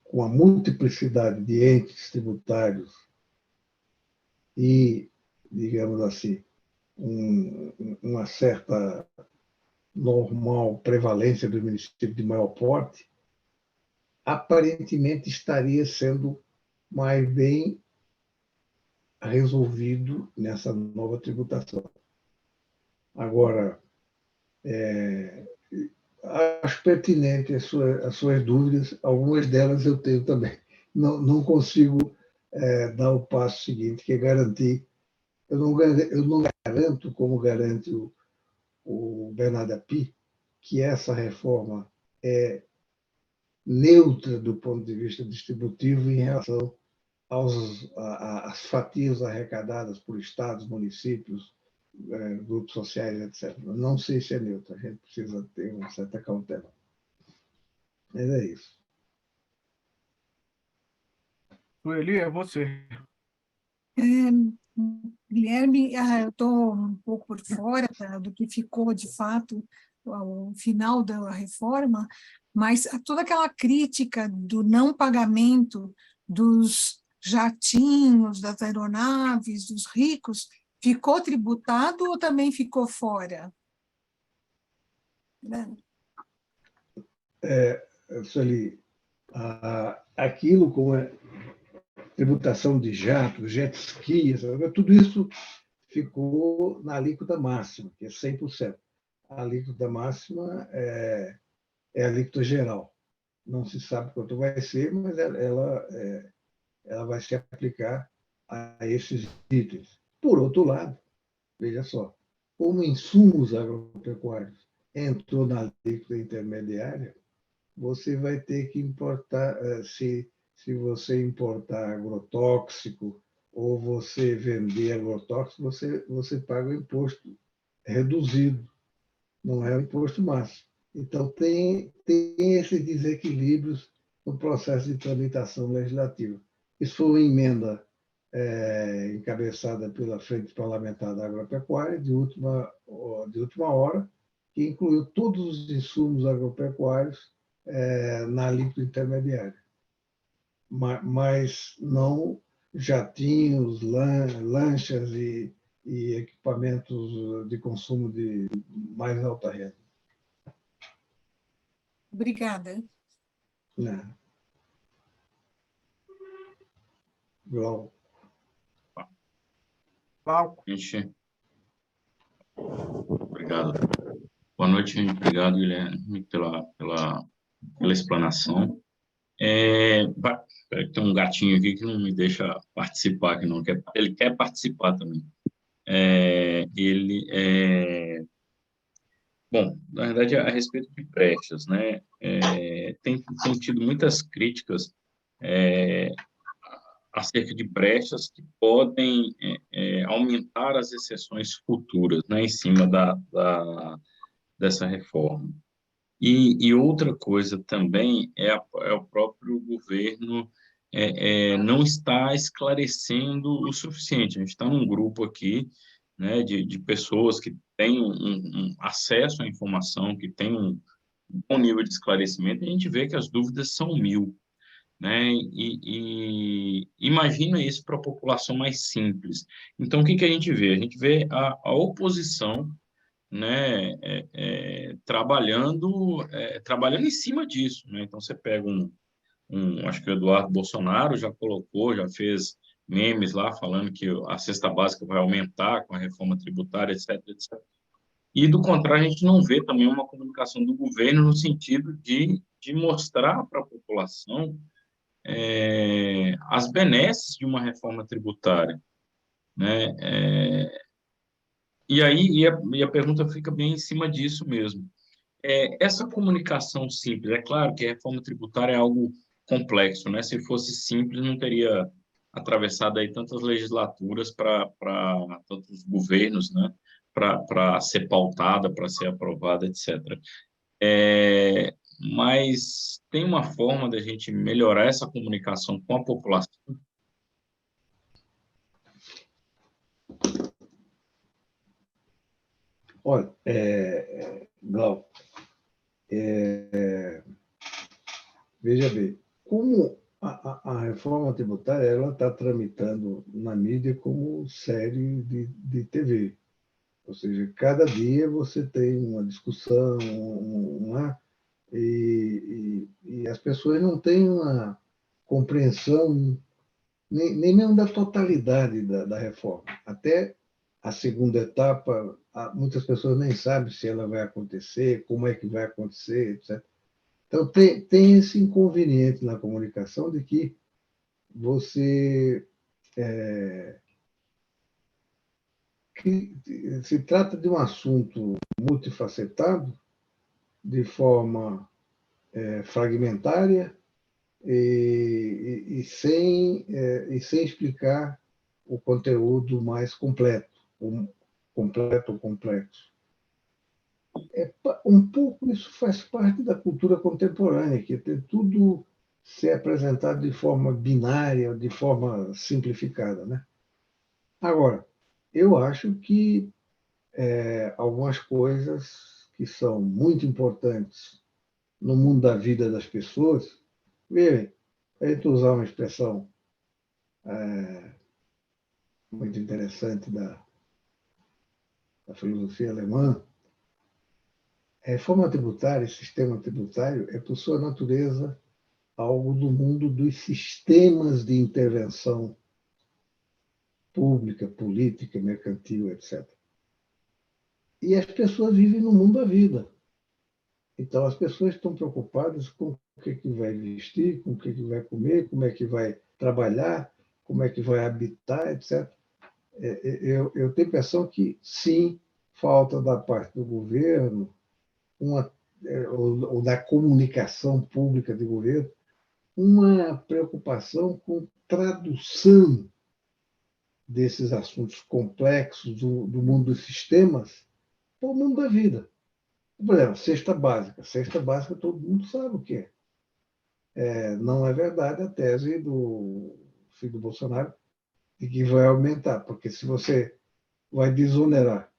com a multiplicidade de entes tributários e, digamos assim, uma certa normal prevalência do município de maior porte, aparentemente estaria sendo mais bem resolvido nessa nova tributação. Agora, acho pertinente as suas dúvidas, algumas delas eu tenho também. Não consigo dar o passo seguinte, que é garantir. Eu não garanto, como garante o Bernardo Api, que essa reforma é neutra do ponto de vista distributivo em relação às fatias arrecadadas por estados, municípios, grupos sociais, etc. Não sei se é neutro, a gente precisa ter uma certa cautela. Mas é isso. Sueli, é você. Guilherme, eu estou um pouco por fora do que ficou, de fato, o final da reforma, mas toda aquela crítica do não pagamento dos jatinhos, das aeronaves, dos ricos, ficou tributado ou também ficou fora? Sueli, aquilo como tributação de jatos, jet ski, tudo isso ficou na alíquota máxima, que é 100%. A alíquota máxima é a alíquota geral. Não se sabe quanto vai ser, mas ela vai se aplicar a esses itens. Por outro lado, veja só, como insumos agropecuários entrou na alíquota intermediária, você vai ter que importar, se você importar agrotóxico ou você vender agrotóxico, você paga o imposto reduzido, não é o imposto máximo. Então, tem esses desequilíbrios no processo de tramitação legislativa. Isso foi uma emenda encabeçada pela Frente Parlamentar da Agropecuária, de última hora, que incluiu todos os insumos agropecuários na alíquota intermediária, mas não jatinhos, lanchas e equipamentos de consumo de mais alta renda. Obrigada. Né? Glauco. Gente, obrigado. Boa noite, gente. Obrigado, Guilherme, pela explanação. Tem um gatinho aqui que não me deixa participar, que não quer, ele quer participar também. Bom, na verdade, a respeito de brechas, né? Tem tido muitas críticas acerca de brechas que podem aumentar as exceções futuras, né, em cima dessa reforma. E outra coisa também é o próprio governo não está esclarecendo o suficiente. A gente está num grupo aqui, né, de pessoas que têm um acesso à informação, que têm um bom nível de esclarecimento, e a gente vê que as dúvidas são 1000. Né? E imagina isso para a população mais simples. Então, o que a gente vê? A gente vê a oposição, né, trabalhando em cima disso. Né? Então, você pega acho que o Eduardo Bolsonaro já colocou, já fez memes lá falando que a cesta básica vai aumentar com a reforma tributária, etc, etc. E, do contrário, a gente não vê também uma comunicação do governo no sentido de mostrar para a população as benesses de uma reforma tributária, né? E aí a pergunta fica bem em cima disso mesmo. Essa comunicação simples, é claro que a reforma tributária é algo complexo, né? Se fosse simples, não teria atravessado aí tantas legislaturas para tantos governos, né? Para ser pautada, para ser aprovada, etc. Mas tem uma forma da gente melhorar essa comunicação com a população? Olha, Glauco, veja bem, como a reforma tributária ela está tramitando na mídia como série de TV. Ou seja, cada dia você tem uma discussão, e as pessoas não têm uma compreensão nem mesmo da totalidade da reforma. Até a segunda etapa, muitas pessoas nem sabem se ela vai acontecer, como é que vai acontecer, etc. Então, tem esse inconveniente na comunicação de que você que se trata de um assunto multifacetado, de forma fragmentária e sem explicar o conteúdo mais completo ou complexo. Um pouco isso faz parte da cultura contemporânea, que tem tudo ser apresentado de forma binária, de forma simplificada, né? Agora, eu acho que algumas coisas que são muito importantes no mundo da vida das pessoas, veja, a gente usar uma expressão muito interessante da filosofia alemã, a reforma tributária, sistema tributário, é, por sua natureza, algo do mundo dos sistemas de intervenção pública, política, mercantil, etc. E as pessoas vivem no mundo da vida. Então, as pessoas estão preocupadas com o que vai vestir, com o que vai comer, como é que vai trabalhar, como é que vai habitar, etc. Eu tenho a impressão que, sim, falta da parte do governo, ou da comunicação pública do governo, uma preocupação com tradução desses assuntos complexos do mundo dos sistemas para o mundo da vida. Por exemplo, cesta básica. Cesta básica todo mundo sabe o que é. Não é verdade a tese do filho do Bolsonaro de que vai aumentar, porque se você vai desonerar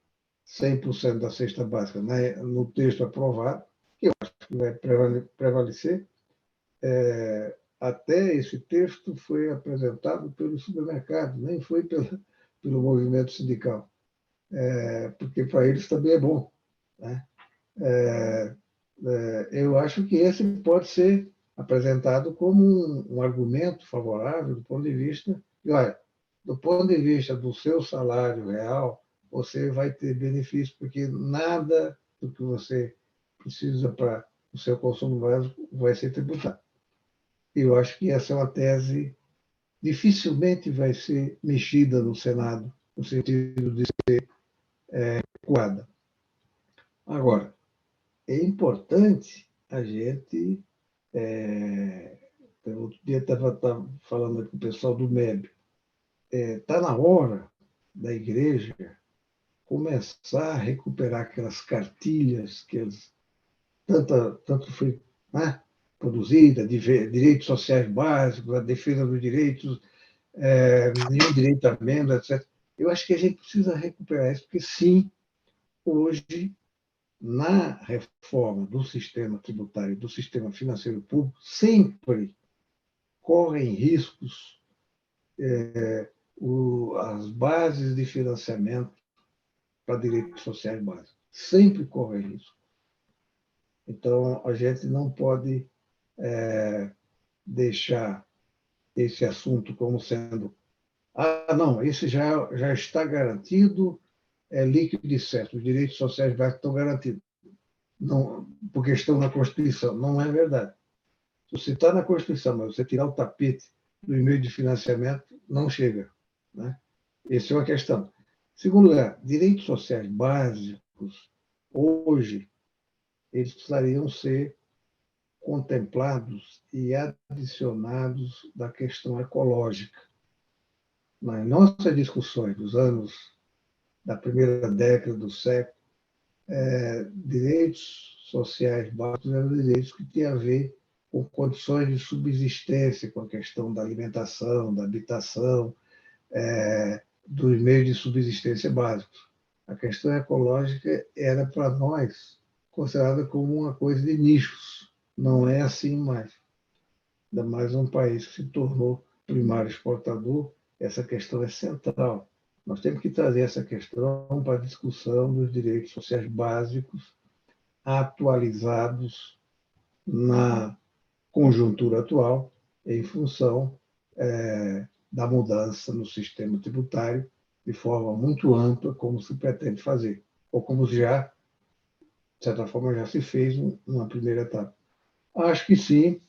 100% da cesta básica no texto aprovado, que eu acho que vai prevalecer, até esse texto foi apresentado pelo supermercado, nem foi pelo movimento sindical, porque para eles também é bom, né? Eu acho que esse pode ser apresentado como um argumento favorável do ponto de vista, olha, do ponto de vista do seu salário real, você vai ter benefício, porque nada do que você precisa para o seu consumo básico vai ser tributado. Eu acho que essa é uma tese dificilmente vai ser mexida no Senado, no sentido de ser recuada. Agora, é importante a gente. Outro dia estava falando com o pessoal do MEB. Está na hora da igreja começar a recuperar aquelas cartilhas que eles tanto foi, né, produzida, de direitos sociais básicos, a defesa dos direitos, nenhum direito à amenda, etc. Eu acho que a gente precisa recuperar isso, porque, sim, hoje, na reforma do sistema tributário, do sistema financeiro público, sempre correm riscos as bases de financiamento para direitos sociais básicos. Sempre correm risco. Então, a gente não pode deixar esse assunto como sendo não, esse já está garantido, é líquido e certo, os direitos sociais básicos estão garantidos. Não, porque estão na Constituição. Não é verdade. Se você está na Constituição, mas você tirar o tapete do e-mail de financiamento, não chega, né? Essa é uma questão. Segundo lugar, direitos sociais básicos, hoje, eles precisariam ser contemplados e adicionados da questão ecológica. Nas nossas discussões dos anos da primeira década do século, direitos sociais básicos eram direitos que tinham a ver com condições de subsistência, com a questão da alimentação, da habitação, dos meios de subsistência básicos. A questão ecológica era, para nós, considerada como uma coisa de nichos. Não é assim mais. Ainda mais um país que se tornou primário exportador, essa questão é central. Nós temos que trazer essa questão para a discussão dos direitos sociais básicos atualizados na conjuntura atual, em função da mudança no sistema tributário, de forma muito ampla, como se pretende fazer, ou como já, de certa forma, já se fez numa primeira etapa. Acho que sim,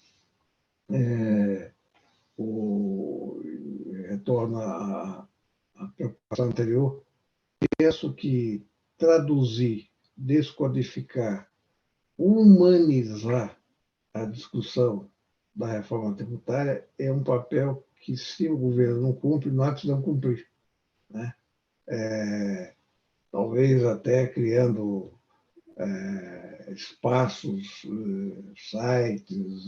retorno à preocupação anterior, penso que traduzir, descodificar, humanizar a discussão da reforma tributária é um papel que, se o governo não cumpre, nós precisamos cumprir, né? Talvez até criando espaços, sites,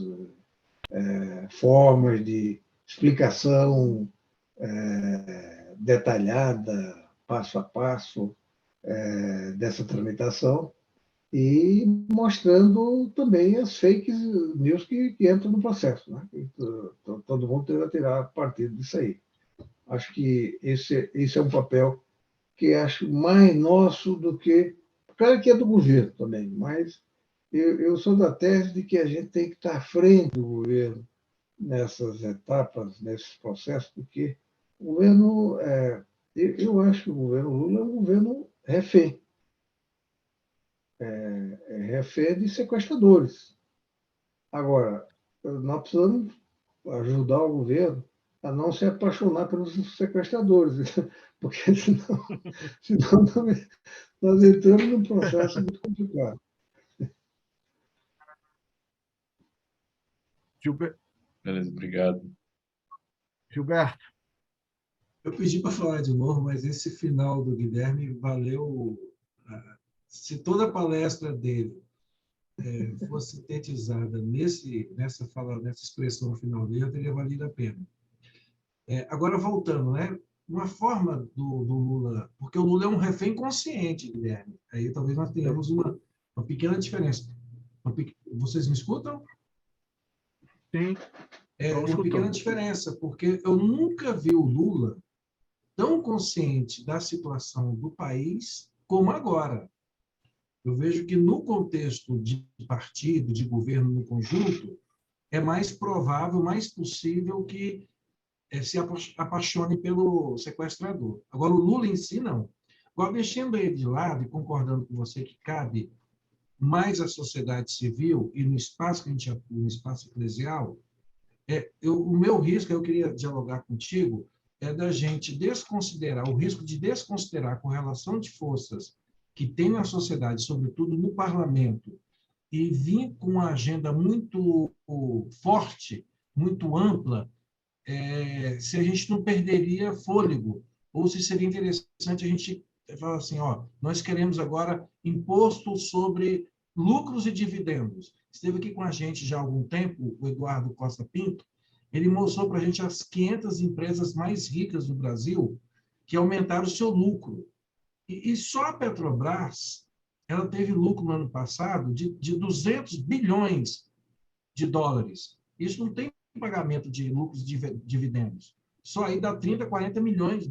formas de explicação detalhada, passo a passo, dessa tramitação, e mostrando também as fake news que entram no processo, né? Todo mundo tenta tirar partido disso aí. Acho que esse é um papel que acho mais nosso do que... Claro que é do governo também, mas eu sou da tese de que a gente tem que estar à frente do governo nessas etapas, nesses processos, porque o governo... eu acho que o governo Lula é um governo refém. Refém de sequestradores. Agora, nós precisamos ajudar o governo a não se apaixonar pelos sequestradores, porque senão nós entramos num processo muito complicado. Beleza, obrigado. Gilberto. Eu pedi para falar de novo, mas esse final do Guilherme valeu. Se toda a palestra dele fosse sintetizada nessa expressão final dele, teria valido a pena. Agora, voltando, né? Uma forma do Lula, porque o Lula é um refém consciente, Guilherme. Aí talvez nós tenhamos uma pequena diferença. Vocês me escutam? Sim. Uma pequena diferença, porque eu nunca vi o Lula tão consciente da situação do país como agora. Eu vejo que, no contexto de partido, de governo no conjunto, é mais provável, mais possível que se apaixone pelo sequestrador. Agora, o Lula em si, não. Agora, deixando ele de lado e concordando com você que cabe mais à sociedade civil e no espaço que a gente atua, no espaço eclesial, o meu risco, eu queria dialogar contigo, é da gente desconsiderar, o risco de desconsiderar a correlação de forças que tem na sociedade, sobretudo no parlamento, e vir com uma agenda muito forte, muito ampla, se a gente não perderia fôlego, ou se seria interessante a gente falar assim, nós queremos agora imposto sobre lucros e dividendos. Esteve aqui com a gente já há algum tempo, o Eduardo Costa Pinto, ele mostrou para a gente as 500 empresas mais ricas do Brasil que aumentaram o seu lucro. E só a Petrobras, ela teve lucro no ano passado de 200 bilhões de dólares. Isso não tem pagamento de lucros e dividendos. Só aí dá 30, 40 bilhões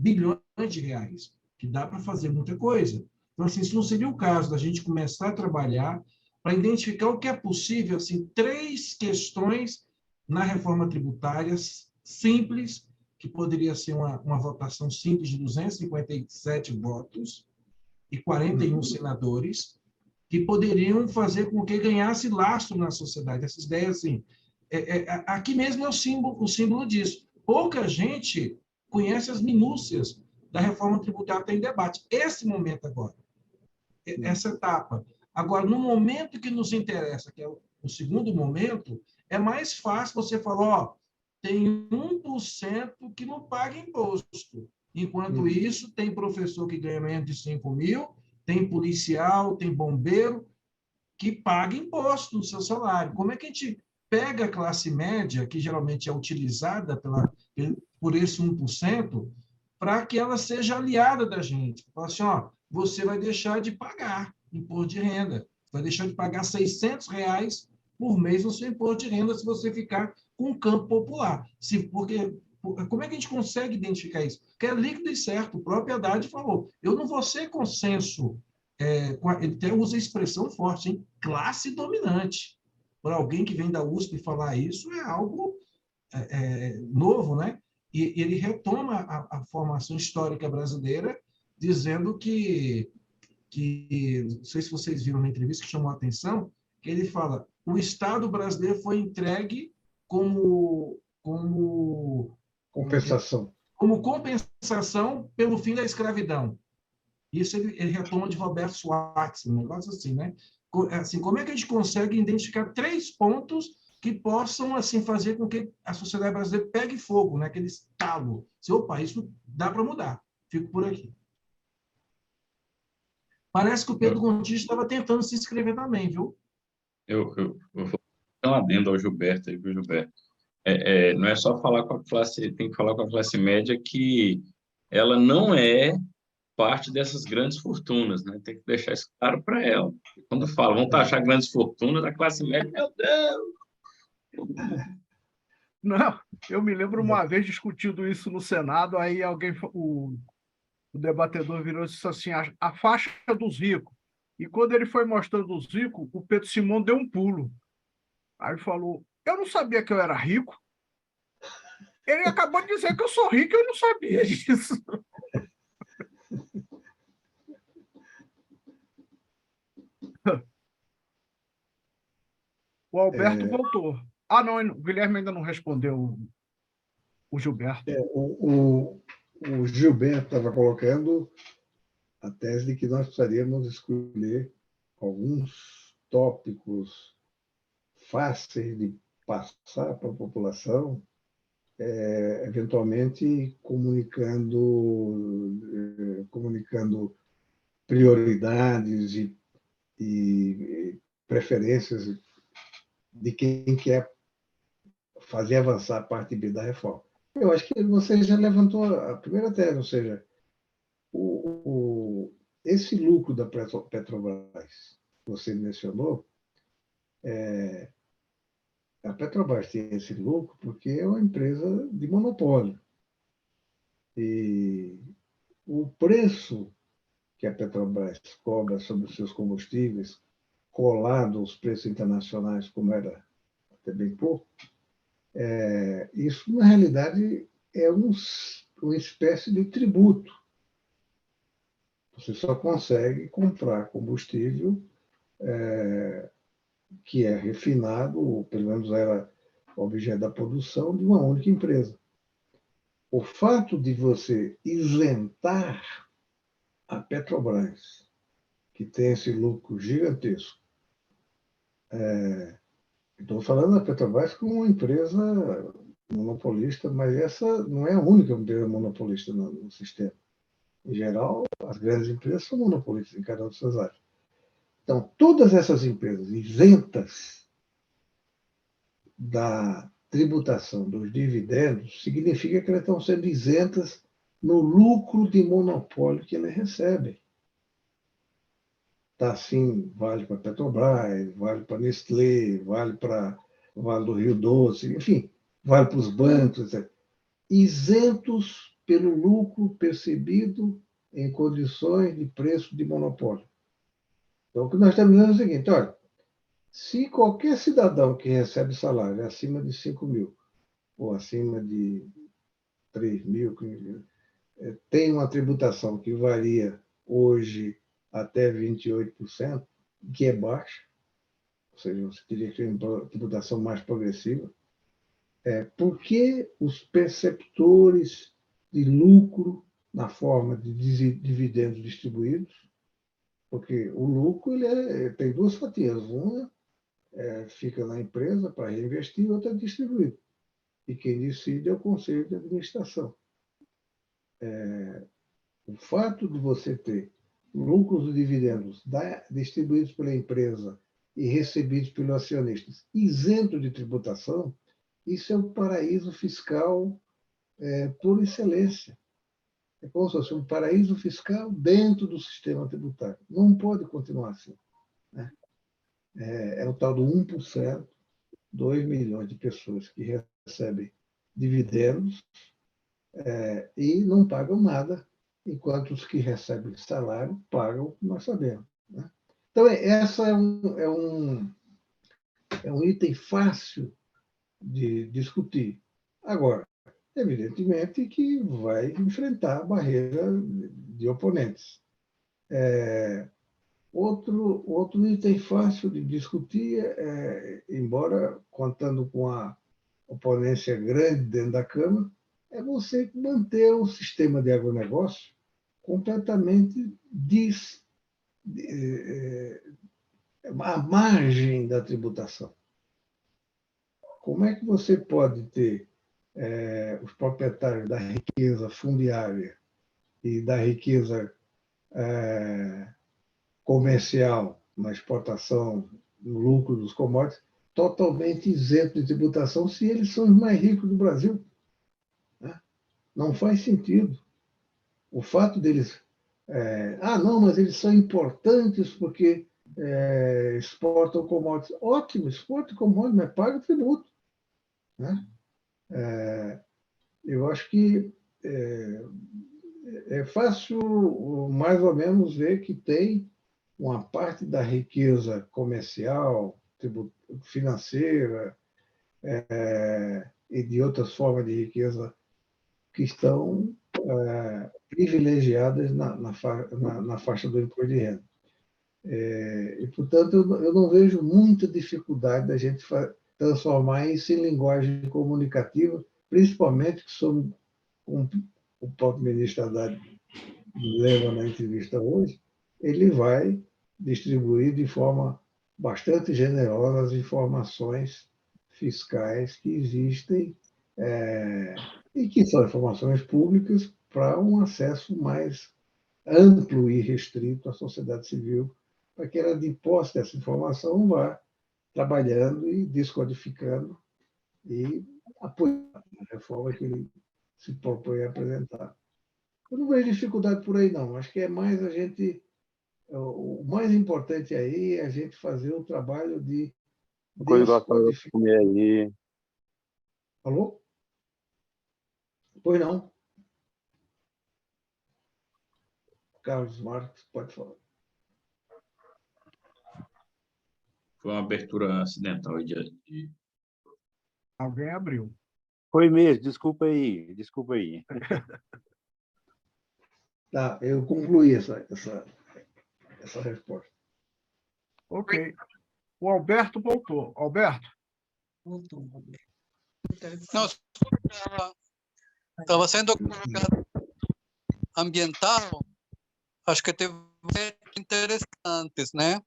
de reais, que dá para fazer muita coisa. Então, assim, isso não seria o caso da gente começar a trabalhar para identificar o que é possível, assim, 3 questões na reforma tributária simples, que poderia ser uma votação simples de 257 votos e 41 senadores, que poderiam fazer com que ganhasse lastro na sociedade. Essas ideias, assim, aqui mesmo é o símbolo disso. Pouca gente conhece as minúcias da reforma tributária que está em debate. Esse momento agora, essa etapa. Agora, no momento que nos interessa, que é o segundo momento, é mais fácil você falar, tem 1% que não paga imposto. Enquanto isso, tem professor que ganha menos de 5 mil, tem policial, tem bombeiro, que paga imposto no seu salário. Como é que a gente pega a classe média, que geralmente é utilizada por esse 1%, para que ela seja aliada da gente? Fala assim, você vai deixar de pagar imposto de renda, vai deixar de pagar R$600 por mês no seu imposto de renda se você ficar com o campo popular. Como é que a gente consegue identificar isso? Porque é líquido e certo. O próprio Haddad falou, eu não vou ser consenso, ele até usa a expressão forte, hein? Classe dominante. Para alguém que vem da USP falar isso é algo novo, né? E ele retoma a formação histórica brasileira, dizendo que, não sei se vocês viram na entrevista que chamou a atenção, que ele fala, o Estado brasileiro foi entregue como compensação pelo fim da escravidão. Isso ele retoma de Roberto Schwartz, um negócio assim, né? Assim, como é que a gente consegue identificar 3 pontos que possam assim fazer com que a sociedade brasileira pegue fogo, né? Aquele estalo. Opa, isso dá para mudar. Fico por aqui. Parece que o Pedro Gontijo estava tentando se inscrever também, viu? Eu vou dar um adendo ao Gilberto aí, viu, Gilberto? Não é só falar com a classe, tem que falar com a classe média que ela não é parte dessas grandes fortunas, né? Tem que deixar isso claro para ela. Quando fala, vão taxar grandes fortunas da classe média, meu Deus! Não, eu me lembro uma vez discutindo isso no Senado, aí o debatedor virou e disse assim, a faixa dos ricos. E quando ele foi mostrando os ricos, o Pedro Simão deu um pulo. Aí falou, eu não sabia que eu era rico. Ele acabou de dizer que eu sou rico, eu não sabia disso. O Alberto voltou. Ah, não, o Guilherme ainda não respondeu o Gilberto. O Gilberto estava colocando a tese de que nós precisaríamos escolher alguns tópicos fáceis de passar para a população, eventualmente comunicando prioridades e preferências de quem quer fazer avançar a parte B da reforma. Eu acho que você já levantou a primeira tese, ou seja, esse lucro da Petrobras que você mencionou, a Petrobras tem esse lucro porque é uma empresa de monopólio. E o preço que a Petrobras cobra sobre os seus combustíveis, colado aos preços internacionais, como era até bem pouco, isso, na realidade, é uma espécie de tributo. Você só consegue comprar combustível que é refinado, ou pelo menos era objeto da produção, de uma única empresa. O fato de você isentar a Petrobras, que tem esse lucro gigantesco, estou falando da Petrobras como uma empresa monopolista, mas essa não é a única empresa monopolista no sistema. Em geral, as grandes empresas são monopolistas em cada uma de suas áreas. Então, todas essas empresas isentas da tributação dos dividendos significa que elas estão sendo isentas no lucro de monopólio que elas recebem. Tá assim, vale para a Petrobras, vale para a Nestlé, vale para o Vale do Rio Doce, enfim, vale para os bancos, etc. Isentos pelo lucro percebido em condições de preço de monopólio. Então, o que nós estamos dizendo é o seguinte, olha, se qualquer cidadão que recebe salário acima de 5 mil ou acima de 3 mil, tem uma tributação que varia hoje até 28%, que é baixa, ou seja, você teria que ter uma tributação mais progressiva, porque os perceptores de lucro na forma de dividendos distribuídos, porque o lucro tem duas fatias, uma fica na empresa para reinvestir e outra é distribuído. E quem decide é o conselho de administração. O fato de você ter lucros e dividendos distribuídos pela empresa e recebidos pelos acionistas isento de tributação, isso é um paraíso fiscal por excelência. É como se fosse um paraíso fiscal dentro do sistema tributário. Não pode continuar assim. Né? É o tal do 1%, 2 milhões de pessoas que recebem dividendos e não pagam nada, enquanto os que recebem salário pagam, nós sabemos. Né? Então, essa é um item fácil de discutir. Agora, evidentemente que vai enfrentar a barreira de oponentes. Outro item fácil de discutir, embora contando com a oponência grande dentro da Câmara, é você manter o sistema de agronegócio completamente à margem da tributação. Como é que você pode ter os proprietários da riqueza fundiária e da riqueza comercial na exportação, no lucro dos commodities, totalmente isento de tributação se eles são os mais ricos do Brasil? Né? Não faz sentido. O fato deles... não, mas eles são importantes porque exportam commodities. Ótimo, exporta commodities, mas paga tributo. Né? Eu acho que é fácil, mais ou menos, ver que tem uma parte da riqueza comercial, financeira e de outras formas de riqueza que estão privilegiadas na faixa do imposto de renda. E, portanto, eu não vejo muita dificuldade da gente transformar isso em linguagem comunicativa, principalmente que como o próprio ministro Haddad leva na entrevista hoje, ele vai distribuir de forma bastante generosa as informações fiscais que existem e que são informações públicas para um acesso mais amplo e restrito à sociedade civil, para que ela, de posse dessa informação, vá trabalhando e descodificando e apoiando a reforma que ele se propõe a apresentar. Eu não vejo dificuldade por aí, não. Acho que é mais a gente... O mais importante aí é a gente fazer o trabalho de descodificar. aí. Alô? Pois não. Carlos Marques, pode falar. Foi uma abertura acidental de... Alguém abriu. Foi mesmo, desculpa aí, desculpa aí. Tá, eu concluí essa resposta. Ok. O Alberto voltou. Alberto? Não, estava sendo colocado ambiental, acho que teve interessantes, né?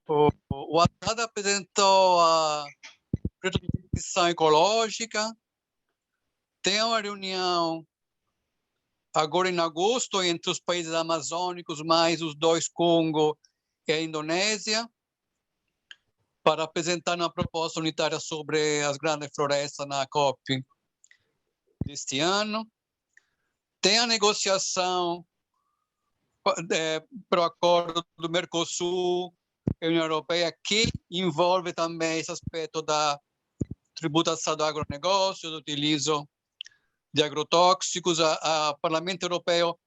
O Haddad apresentou a transição ecológica, tem uma reunião agora em agosto entre os países amazônicos, mais os dois Congo e a Indonésia, para apresentar uma proposta unitária sobre as grandes florestas na COP deste ano. Tem a negociação para o acordo do Mercosul e União Europeia, que envolve também esse aspecto da tributação do agronegócio, do utilizo de agrotóxicos. O Parlamento Europeu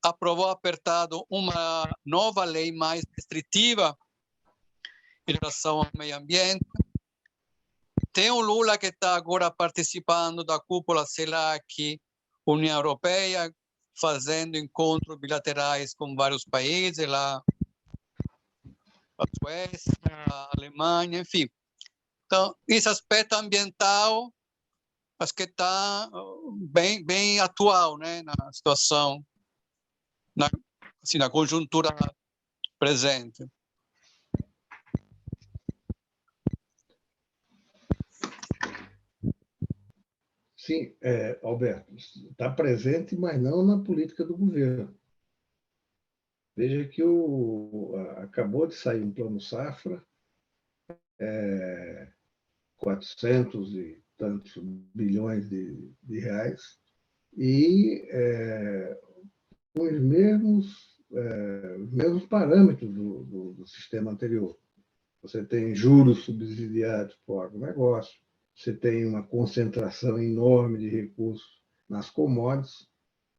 aprovou apertado uma nova lei mais restritiva em relação ao meio ambiente. Tem o Lula que está agora participando da cúpula CELAC, União Europeia, fazendo encontros bilaterais com vários países, lá a Suécia, a Alemanha, enfim. Então, esse aspecto ambiental, acho que está bem atual, né, na situação, na conjuntura presente. Sim, Alberto, está presente, mas não na política do governo. Veja que acabou de sair um plano safra, 400 e tantos bilhões de reais, e com os mesmos parâmetros do sistema anterior. Você tem juros subsidiados para o agronegócio, você tem uma concentração enorme de recursos nas commodities,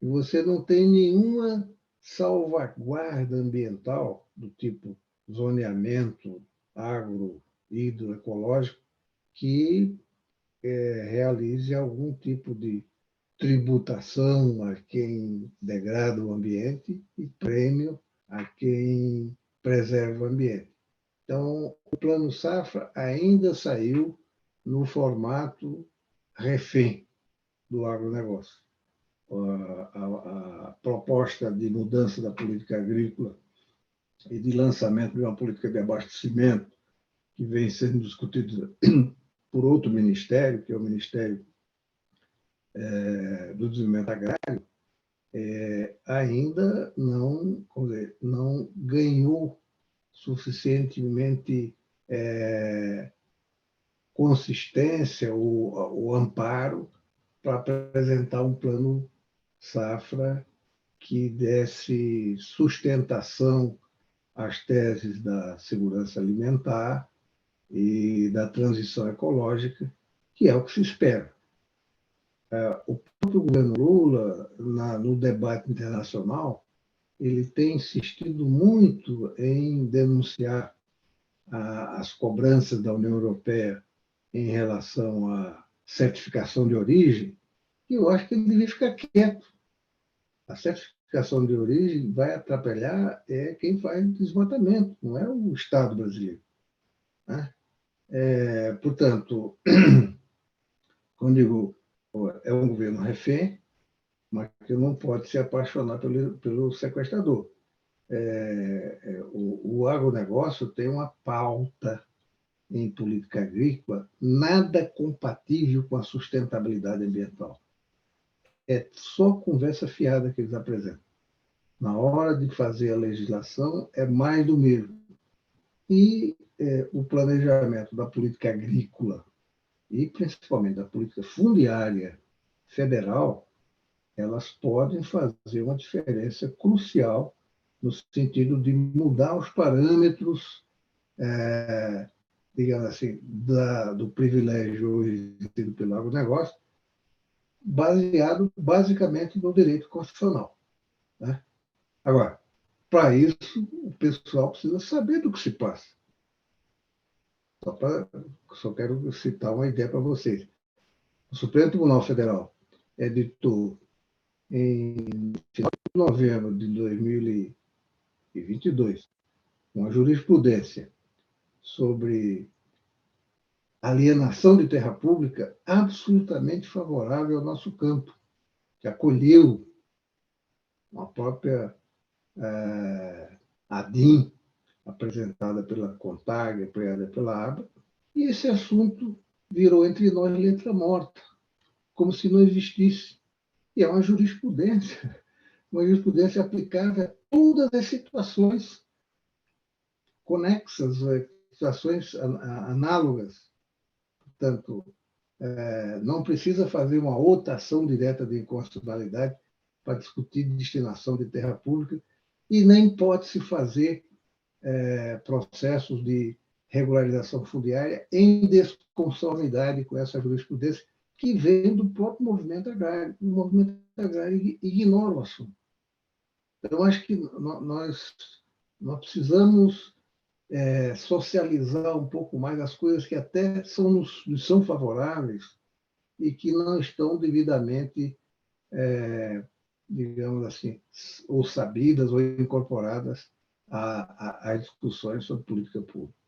e você não tem nenhuma salvaguarda ambiental do tipo zoneamento hidroecológico que realize algum tipo de tributação a quem degrada o ambiente e prêmio a quem preserva o ambiente. Então, o Plano Safra ainda saiu no formato refém do agronegócio. A proposta de mudança da política agrícola e de lançamento de uma política de abastecimento que vem sendo discutida por outro ministério, que é o Ministério do Desenvolvimento Agrário, ainda não ganhou suficientemente consistência ou amparo para apresentar um plano safra que desse sustentação às teses da segurança alimentar e da transição ecológica, que é o que se espera. O próprio governo Lula, no debate internacional, ele tem insistido muito em denunciar as cobranças da União Europeia em relação à certificação de origem, e eu acho que ele devia ficar quieto. A certificação de origem vai atrapalhar quem faz desmatamento, não é o Estado brasileiro, né? Portanto, quando digo é um governo refém, mas que não pode se apaixonar pelo sequestrador. O agronegócio tem uma pauta em política agrícola nada compatível com a sustentabilidade ambiental. É só conversa fiada que eles apresentam. Na hora de fazer a legislação, é mais do mesmo. E o planejamento da política agrícola e principalmente da política fundiária federal, elas podem fazer uma diferença crucial no sentido de mudar os parâmetros, digamos assim, do privilégio exercido pelo agronegócio, baseado basicamente no direito constitucional, né? Agora, para isso, o pessoal precisa saber do que se passa. Só quero citar uma ideia para vocês. O Supremo Tribunal Federal editou, em final de novembro de 2022, uma jurisprudência sobre alienação de terra pública absolutamente favorável ao nosso campo, que acolheu a própria ADIM, apresentada pela CONTAG, apoiada pela ABA, e esse assunto virou entre nós letra morta, como se não existisse. E é uma jurisprudência aplicável a todas as situações conexas, situações análogas. Portanto, não precisa fazer uma outra ação direta de inconstitucionalidade para discutir destinação de terra pública e nem pode se fazer processos de regularização fundiária em desconformidade com essa jurisprudência que vem do próprio movimento agrário. O movimento agrário ignora o assunto. Então, acho que nós precisamos socializar um pouco mais as coisas que até nos são favoráveis e que não estão devidamente, digamos assim, ou sabidas ou incorporadas às discussões sobre política pública.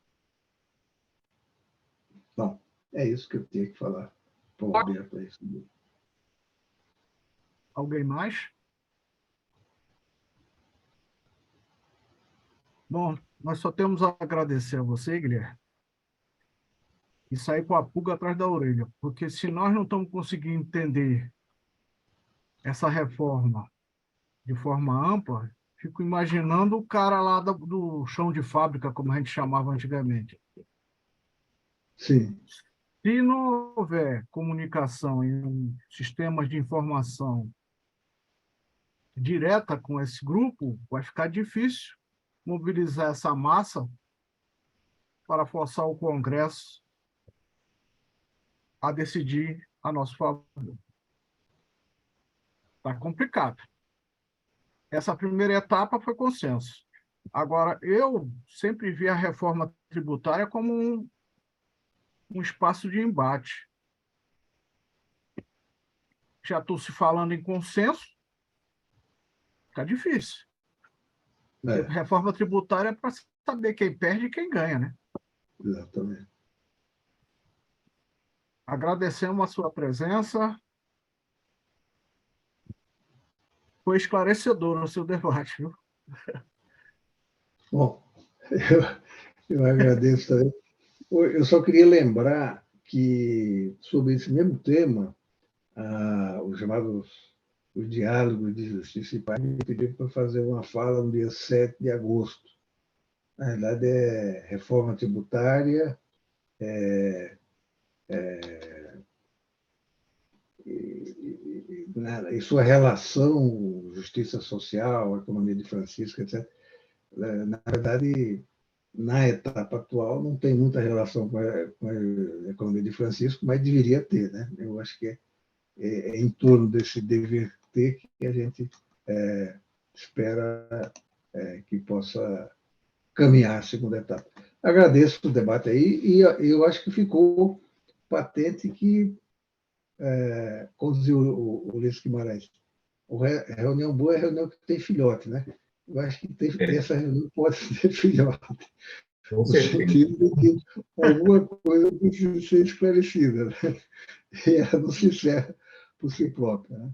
Bom, é isso que eu tinha que falar. Alguém mais? Bom, nós só temos a agradecer a você, Guilherme, e sair com a pulga atrás da orelha, porque se nós não estamos conseguindo entender essa reforma de forma ampla, fico imaginando o cara lá do chão de fábrica, como a gente chamava antigamente. Sim. Se não houver comunicação em sistemas de informação direta com esse grupo, vai ficar difícil mobilizar essa massa para forçar o Congresso a decidir a nosso favor. Está complicado. Essa primeira etapa foi consenso. Agora, eu sempre vi a reforma tributária como um espaço de embate. Já estou se falando em consenso, fica difícil. Reforma tributária é para saber quem perde e quem ganha, né? Exatamente. Agradecemos a sua presença. Foi esclarecedor o seu debate, viu? Bom, eu agradeço também. Eu só queria lembrar que, sobre esse mesmo tema, os diálogos de justiça e paz me pediram para fazer uma fala no dia 7 de agosto. Na verdade, é reforma tributária, e sua relação, justiça social, economia de Francisco, etc. Na verdade, na etapa atual, não tem muita relação com a economia de Francisco, mas deveria ter, né? Eu acho que é em torno desse dever ter que a gente espera que possa caminhar a segunda etapa. Agradeço o debate aí e eu acho que ficou patente que, como dizia o Ulisses Guimarães, reunião boa é reunião que tem filhote, né? Eu acho que essa reunião pode ter filhote, no sentido de que alguma coisa precisa ser esclarecida, né? E ela não se encerra por si própria, né?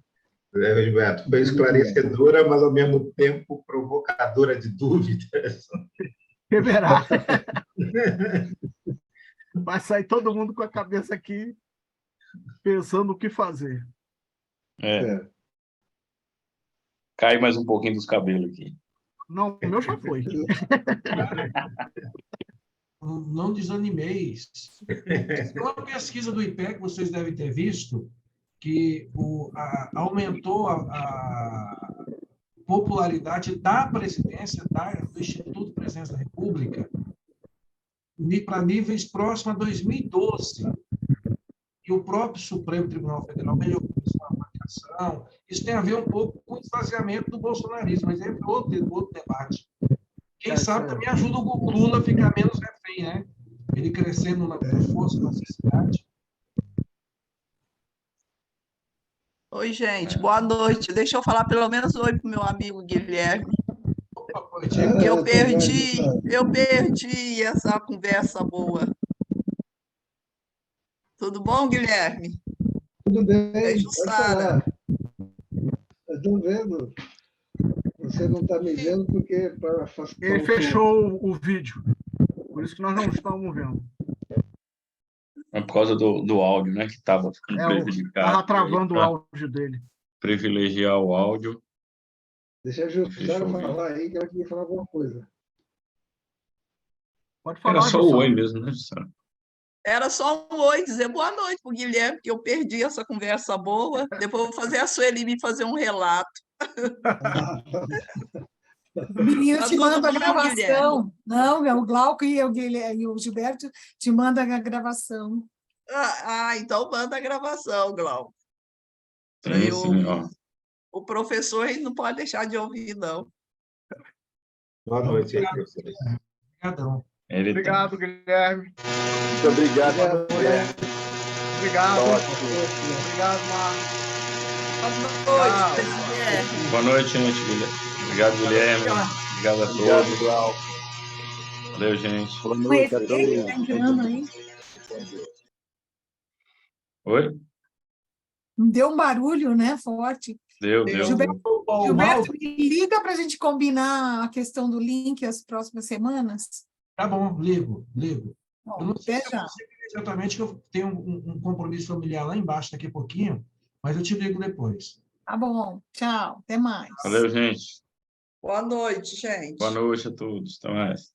Gilberto, foi esclarecedora, mas ao mesmo tempo provocadora de dúvidas. Verá. Vai sair todo mundo com a cabeça aqui pensando o que fazer. Cai mais um pouquinho dos cabelos aqui. Não, o meu já foi. Não desanimeis. Tem uma pesquisa do IPEC que vocês devem ter visto, que aumentou a popularidade da presidência do Instituto Presidência da República para níveis próximos a 2012. E o próprio Supremo Tribunal Federal melhorou sua avaliação. Isso tem a ver um pouco com o esvaziamento do bolsonarismo, mas é outro debate. Quem sabe também ajuda o Lula a ficar menos refém, né? Ele crescendo na força, na sociedade. Oi, gente, boa noite. Deixa eu falar pelo menos oi para o meu amigo Guilherme. Eu perdi essa conversa boa. Tudo bom, Guilherme? Tudo bem. Beijo, Sara. Estou vendo. Você não está me vendo porque para facilitar. Ele fechou o vídeo, por isso que nós não estamos vendo. É por causa do áudio, né? Que estava ficando prejudicado. Estava travando o áudio dele. Privilegiar o áudio. Deixa a Jussara falar aí, que ela queria falar alguma coisa. Pode falar. Era só o oi mesmo, né, Jussara? Era só um oi, dizer boa noite para o Guilherme, que eu perdi essa conversa boa. Depois eu vou fazer a Sueli me fazer um relato. O menino te manda a gravação. Não, o Glauco e o Gilberto te mandam a gravação. Então manda a gravação, Glauco. Sim, ó. O professor ele não pode deixar de ouvir, não. Boa noite. Obrigadão. Obrigado, Guilherme. Muito obrigado, Guilherme. Obrigado. Obrigado, Marcos. Boa noite, Guilherme. Boa noite, gente. Obrigado, Guilherme. Obrigado a todos. Obrigado, Glauco. Valeu, gente. Boa noite a todos. Tá entrando aí. Oi? Deu um barulho, né? Forte. Deu. Gilberto, me liga para a gente combinar a questão do link as próximas semanas. Tá bom, ligo. Bom, Eu não sei exatamente que eu tenho um compromisso familiar lá embaixo daqui a pouquinho, mas eu te ligo depois. Tá bom, tchau, até mais. Valeu, gente. Boa noite, gente. Boa noite a todos. Até mais.